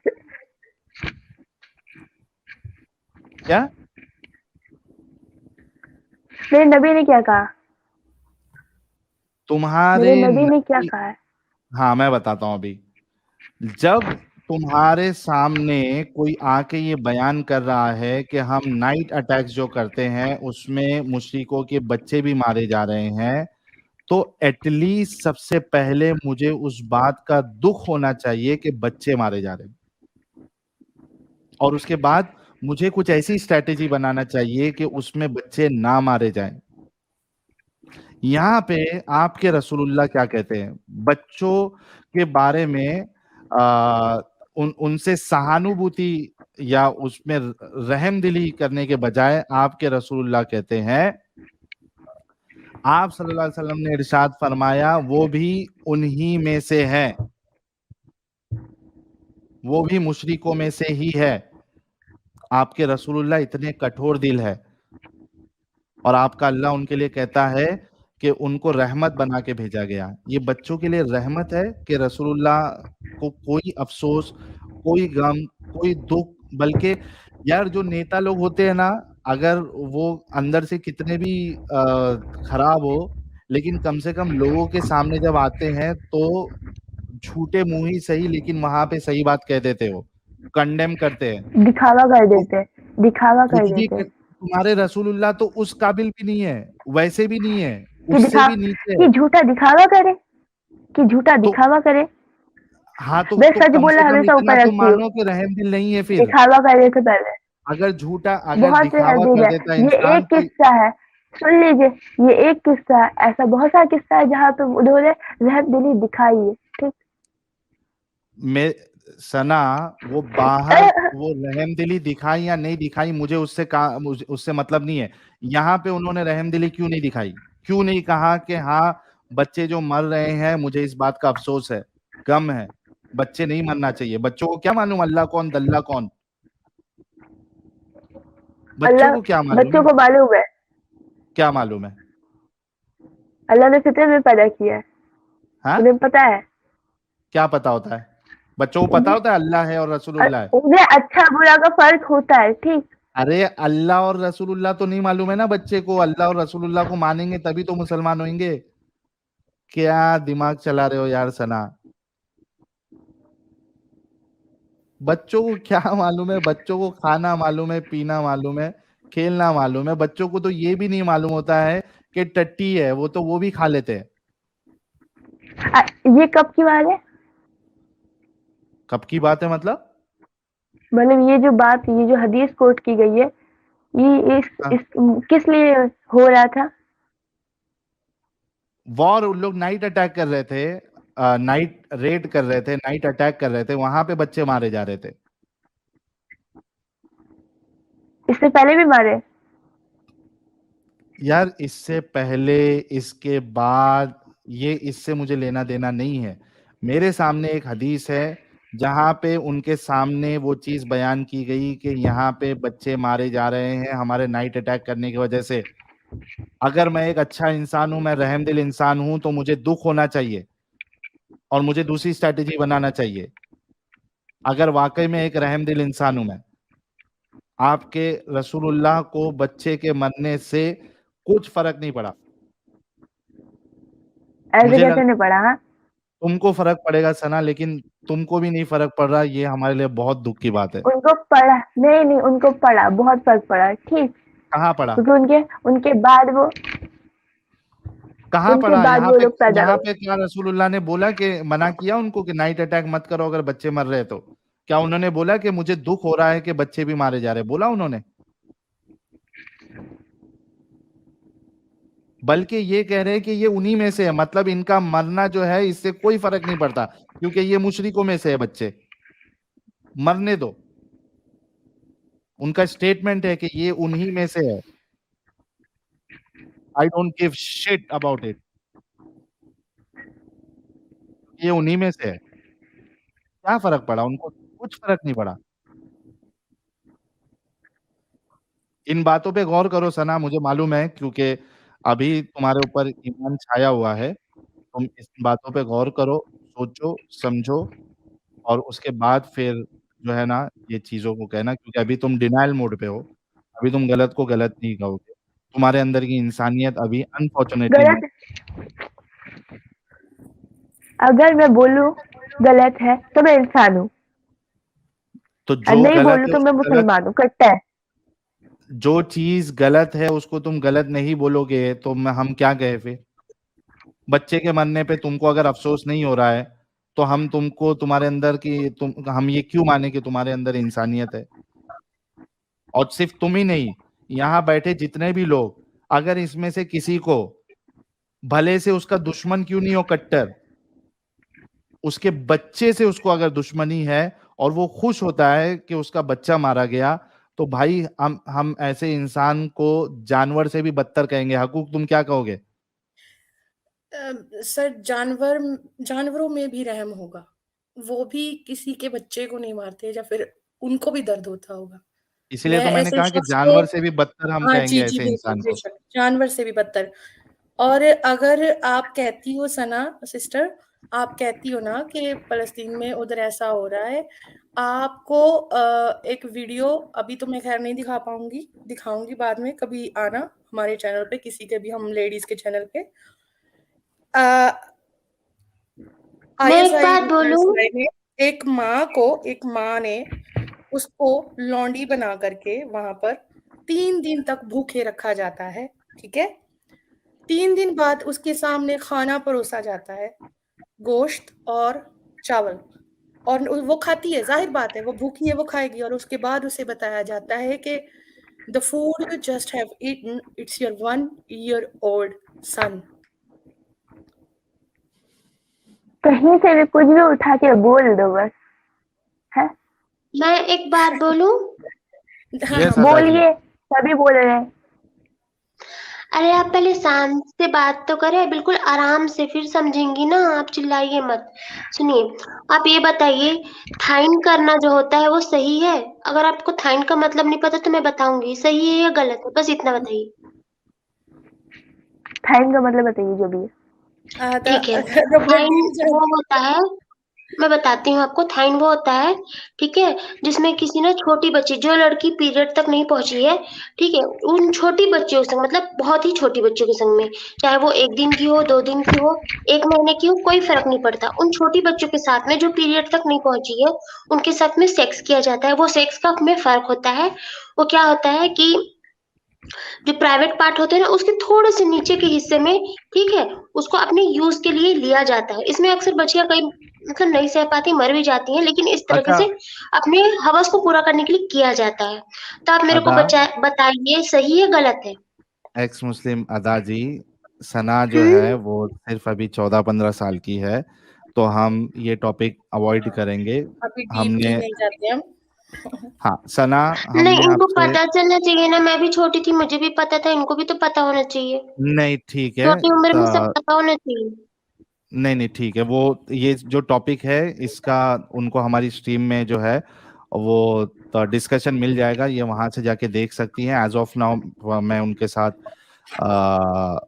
क्या? मेरे नबी ने क्या कहा, तुम्हारे मेरे नबी ने क्या नबी, कहा है? हाँ मैं बताता हूं अभी, जब तुम्हारे सामने कोई आके ये बयान कर रहा है कि हम नाइट अटैक्स जो करते हैं उसमें मुशरिकों के बच्चे भी मारे जा रहे हैं, तो एटलीस्ट सबसे पहले मुझे उस बात का दुख होना चाहिए कि बच्चे मारे जा रहे हैं, और उसके बाद मुझे कुछ ऐसी स्ट्रैटेजी बनाना चाहिए कि उसमें बच्चे ना मारे जाएं। यहाँ पे आपके रसूलुल्लाह क्या कहते हैं? बच्चों के बारे में उनसे सहानुभूति या उसमें रहमदिली करने के बजाय आपके रसूलुल्लाह कहते हैं, आप सल्लल्लाहु अलैहि वसल्लम ने इरशाद फरमाया वो भी उन्हीं में से है, वो भी मुशरिकों में से ही है। आपके रसूलुल्लाह इतने कठोर दिल है और आपका अल्लाह उनके लिए कहता है कि उनको रहमत बना के भेजा गया। ये बच्चों के लिए रहमत है कि रसूलुल्लाह को कोई अफसोस, कोई गम, कोई दुख, बल्कि यार जो नेता लोग होते हैं ना, अगर वो अंदर से कितने भी खराब हो, लेकिन कम से कम लोगों के सामने जब आते हैं तो झूठे मुंह ही सही, लेकिन वहां पे सही बात कह देते हो, कंडेम करते हैं, दिखावा कर देते, दिखावा कर खुद भी देते तुम्हारे रसूलुल्लाह तो उस काबिल भी नहीं है, वैसे भी नहीं है, कि उससे भी नीचे कि है। झूठा दिखावा करे, कि झूठा तो दिखावा करे। हाँ, तो मैं सच कम बोलना से कम हमेशा इतना ऊपर तो रखती हूँ, मानो कि रहम दिल नहीं है फिर। दिखावा करने से पहले अगर अगर बहुत दिखावा रहमदिल कर है। देता ये इंसान एक तो किस्सा है, सुन लीजिए, ये एक किस्सा है, ऐसा बहुत सारा किस्सा है जहाँ पे उन्होंने रहमदिली दिखाई है। ठीक, मैं सना वो बाहर वो रहमदिली दिखाई या नहीं दिखाई, मुझे उससे मतलब नहीं है। यहाँ पे उन्होंने रहमदिली क्यों नहीं दिखाई? क्यों नहीं कहा कि हाँ बच्चे जो मर रहे हैं मुझे इस बात का अफसोस है, गम है, बच्चे नहीं मरना चाहिए। बच्चों को क्या मालूम अल्लाह कौन दल्ला कौन? बच्चों अल्लाह को क्या मालूम बच्चों है? को मालूम है, क्या मालूम है? अल्लाह ने फितरत में पैदा किया है, हाँ, उन्हें पता है। क्या पता होता है? बच्चों को पता होता है अल्लाह है और रसूलुल्लाह है? उन्हें अच्छा बुरा का फर्क होता है। ठीक, अरे अल्लाह और रसूलुल्लाह तो नहीं मालूम है ना बच्चे को। अल्लाह और रसूलुल्लाह को मानेंगे तभी तो मुसलमान होंगे। क्या दिमाग चला रहे हो यार सना? बच्चों को क्या मालूम है? बच्चों को खाना मालूम है, पीना मालूम है, खेलना मालूम है। बच्चों को तो ये भी नहीं मालूम होता है कि टट्टी है, वो भी खा लेते हैं। ये कब की बात है? कब की बात है मतलब? मतलब ये जो बात, ये जो हदीस कोट की गई है, ये इस किस लिए हो रहा था? वॉर, उन लोग नाइट अटैक कर रहे थे, नाइट रेड कर रहे थे, नाइट अटैक कर रहे थे, वहां पे बच्चे मारे जा रहे थे। इससे पहले भी मारे? यार इससे पहले, इसके बाद, ये इससे मुझे लेना देना नहीं है। मेरे सामने एक हदीस है जहां पे उनके सामने वो चीज बयान की गई कि यहाँ पे बच्चे मारे जा रहे हैं हमारे नाइट अटैक करने की वजह से। अगर मैं एक अच्छा इंसान हूं, मैं रहमदिल इंसान हूं, तो मुझे दुख होना चाहिए और मुझे दूसरी स्ट्रैटेजी बनाना चाहिए। अगर वाकई में एक रहमदिल इंसान हूं मैं, आपके रसूलुल्लाह को बच्चे के मरने से कुछ फर्क नहीं पड़ा। ऐसे मुझे कैसे नहीं पड़ा? हाँ, तुमको फर्क पड़ेगा सना, लेकिन तुमको भी नहीं फर्क पड़ रहा, ये हमारे लिए बहुत दुख की बात है। उनको पड़ा नहीं, नहीं उनको पड़ा, बहुत फर्क पड़ा। ठीक, कहाँ पड़ा? क्योंकि उनके बाद वो कहाँ उनके पड़ा? बाद वो लोग पैदा यहाँ हुए। पे क्या रसूलुल्लाह ने बोला कि मना किया उनको कि नाइट अटैक मत करो अगर बच्चे मर रहे तो? क्या उन्होंने बोला कि मुझे दुख हो रहा है कि बच्चे भी मारे जा रहे? बोला उन्होंने? बल्कि ये कह रहे हैं कि ये उन्हीं में से है, मतलब इनका मरना जो है इससे कोई फर्क नहीं पड़ता क्योंकि ये मुशरिकों में से है, बच्चे मरने दो। उनका स्टेटमेंट है कि ये उन्हीं में से है। I don't give shit about it, ये उन्हीं में से है। क्या फर्क पड़ा उनको? कुछ फर्क नहीं पड़ा। इन बातों पे गौर करो सना, मुझे मालूम है क्योंकि अभी तुम्हारे ऊपर ईमान छाया हुआ है। तुम इस बातों पे गौर करो, सोचो, समझो और उसके बाद फिर जो है ना ये चीज़ों को कहना, क्योंकि अभी तुम डिनायल मोड पे हो। अभी तुम गलत को गलत नहीं कहोगे। तुम्हारे अंदर की इंसानियत अभी अनफॉर्चुनेटली नहीं। गलत, अगर मैं बोलूं गलत है तो मैं इंसान हूँ, तो जो नहीं गलत बोलूं है तो मैं उसको गलत, मुसलमान हूँ, कट्टर। जो चीज गलत है उसको तुम गलत नहीं बोलोगे तो हम क्या कहे फिर? बच्चे के मरने पे तुमको अगर अफसोस नहीं हो रहा है तो हम तुमको तुम्हारे अंदर की हम ये क्यों माने कि तुम्हारे अंदर इंसानियत है? और सिर्फ तुम ही नहीं, यहाँ बैठे जितने भी लोग, अगर इसमें से किसी को भले से उसका दुश्मन क्यों नहीं हो कट्टर, उसके बच्चे से उसको अगर दुश्मनी है और वो खुश होता है कि उसका बच्चा मारा गया, तो भाई हम ऐसे इंसान को जानवर से भी बदतर कहेंगे। हकूक, तुम क्या कहोगे? सर जानवरों में भी रहम होगा, वो भी किसी के बच्चे को नहीं मारते या फिर उनको भी दर्द होता होगा। इसलिए मैं तो मैंने ऐसे कहा कि शख्स को, जानवर से भी बदतर हम हाँ कहेंगे जी जी ऐसे बिल्कुल इंसान को। बेशक, जानवर से भी बदतर। और अगर आप कहती हो सना सिस्टर, आप कहती हो ना कि फलस्तीन में उधर ऐसा हो रहा है, आपको एक वीडियो अभी तो मैं खैर नहीं दिखा पाऊंगी, दिखाऊंगी बाद में, कभी आना हमारे चैनल पे, किसी के भी, हम लेडीज के चैनल पे। मैं एक ISI बात बोलूं? ने एक माँ ने उसको लौंडी बना करके वहां पर 3 दिन तक भूखे रखा जाता है, ठीक है। 3 दिन बाद उसके सामने खाना परोसा जाता है, गोश्त और चावल, और वो खाती है, जाहिर बात है वो भूखी है, वो खाएगी। और उसके बाद उसे बताया जाता है कि the food you just have eaten, it's your 1 year old son। कहीं से भी कुछ भी उठा के बोल दो बस, है। मैं एक बात बोलूं? हाँ यस हाँ, अदा जी। बोलिए, सभी बोल रहे हैं। अरे आप पहले शांत से बात तो करें, बिल्कुल आराम से, फिर समझेंगी ना, आप चिल्लाइए मत। सुनिए, आप ये बताइए, थाइन करना जो होता है वो सही है? अगर आपको थाइन का मतलब नहीं पता तो मैं बताऊंगी, सही है या गलत है, बस इतना बताइए। थाइन का मतलब बताइए जो भी है। ठीक है, थाइन रबरदीन वो होता है, मैं बताती हूँ आपको। थाइन वो होता है, ठीक है, जिसमें किसी ना छोटी बच्ची, जो लड़की पीरियड तक नहीं पहुंची है, ठीक है, उन छोटी बच्चियों के संग, मतलब बहुत ही छोटी बच्चियों के संग में, चाहे वो 1 दिन की हो, 2 दिन की हो, 1 महीने की हो, कोई फर्क नहीं पड़ता, उन छोटी बच्चों के साथ में जो पीरियड तक नहीं पहुंची है, उनके साथ में सेक्स किया जाता है। वो सेक्स का में फर्क होता है, वो क्या होता है कि जो प्राइवेट पार्ट होते हैं ना, उसके थोड़े से नीचे के हिस्से में, ठीक है, उसको अपने यूज के लिए लिया जाता है। इसमें अक्सर बच्चियां कई मतलब नहीं सह पाती, मर भी जाती हैं, लेकिन इस तरीके अच्छा से अपने हवस को पूरा करने के लिए किया जाता है। तो आप मेरे को अदा, बताइए, सही है गलत है? एक्स मुस्लिम अदा जी, सना जो हम्म। है वो सिर्फ अभी 14-15 साल की है, तो हम ये टॉपिक अवॉइड करेंगे। अभी डीपली हमने, नहीं जाते हम। हाँ सना, नहीं, हमने इनको आपसे, पता चलना चाहिए ना, मैं भी छोटी थी, मुझे भी पता था, इनको भी तो पता होना चाहिए। नहीं ठीक है, छोटी उम्र में सब पता होना चाहिए। नहीं नहीं ठीक है, वो ये जो टॉपिक है इसका उनको हमारी स्ट्रीम में जो है वो डिस्कशन मिल जाएगा, ये वहां से जाके देख सकती हैं। एज ऑफ नाउ मैं उनके साथ आ,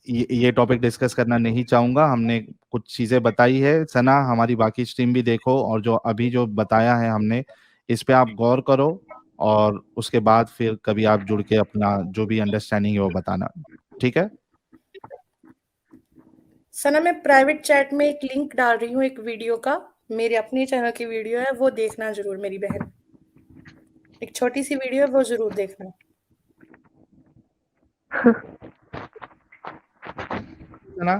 ये टॉपिक डिस्कस करना नहीं चाहूंगा। हमने कुछ चीजें बताई है, सना हमारी बाकी स्ट्रीम भी देखो, और जो अभी जो बताया है हमने, इस पे आप गौर करो, और उसके बाद फिर कभी आप जुड़ के अपना जो भी अंडरस्टैंडिंग है वो बताना, ठीक है? सना, मैं प्राइवेट चैट में एक लिंक डाल रही हूँ एक वीडियो का, मेरे अपने चैनल की वीडियो है, वो देखना जरूर मेरी बहन, एक छोटी सी वीडियो है, वो जरूर देखना। सना,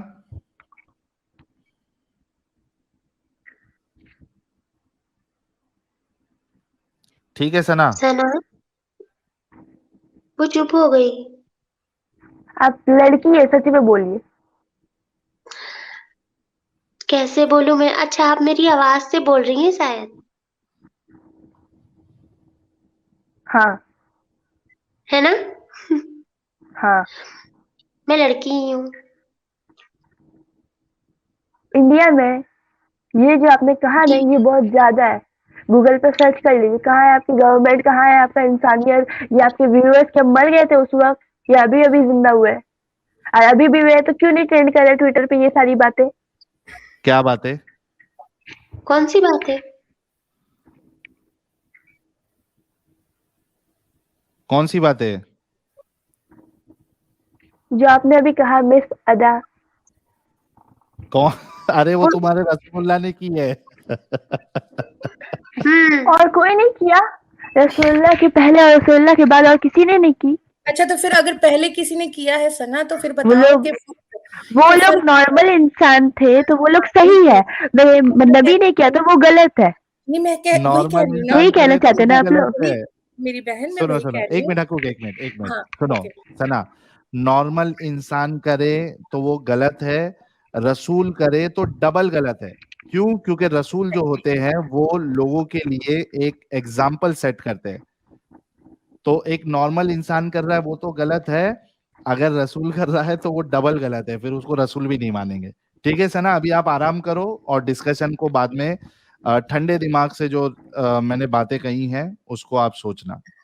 ठीक है सना? सना, वो चुप हो गई। आप लड़की है, सच में बोलिए। कैसे बोलूं मैं? अच्छा, आप मेरी आवाज से बोल रही हैं शायद, हाँ है ना? हाँ। मैं लड़की ही हूँ। इंडिया में ये जो आपने कहा ना, ये बहुत ज्यादा है। गूगल पे सर्च कर लीजिए, कहाँ है आपकी गवर्नमेंट, कहाँ है आपका इंसानियत। ये आपके व्यूअर्स क्या मर गए थे उस वक्त, या अभी अभी जिंदा हुए? और अभी भी हुए तो क्यों नहीं ट्रेंड कर रहे ट्विटर पे ये सारी बातें? क्या बात है? कौन सी बात है? कौन सी बात है? जो आपने अभी कहा मिस अदा। कौन? अरे वो तुम्हारे रसगुल्ला ने की है। और कोई नहीं किया, रसूलुल्लाह के पहले और रसूलुल्लाह के बाद और किसी ने नहीं की। अच्छा, तो फिर अगर पहले किसी ने किया है सना, तो फिर वो बताओ लोग कि वो लोग नॉर्मल इंसान थे तो वो लोग सही है, नबी ने किया तो वो गलत है। नहीं, मैं वही कह नॉर्मल रही हूँ ना, यही इंसान कहना करे तो चाहते हैं भी ना आप गलत लोग। है। मेरी बहन, मैं सुनो वही सुनो, कह रही एक हूँ। मिनट हकूक, एक मिनट हाँ, सुनो ओके। सना। नॉर्मल इंसान करे तो वो गलत है, रसूल करे तो डबल गलत है। क्यों? क्योंकि रसूल जो होते हैं वो लोगों के लिए एक एग्जाम्पल सेट करते हैं। तो एक नॉर्मल इंसान कर रहा है वो तो गलत है, अगर रसूल कर रहा है तो वो डबल गलत है, फिर उसको रसूल भी नहीं मानेंगे। ठीक है सना, अभी आप आराम करो और डिस्कशन को बाद में ठंडे दिमाग से जो मैंने बातें कही हैं उसको आप सोचना।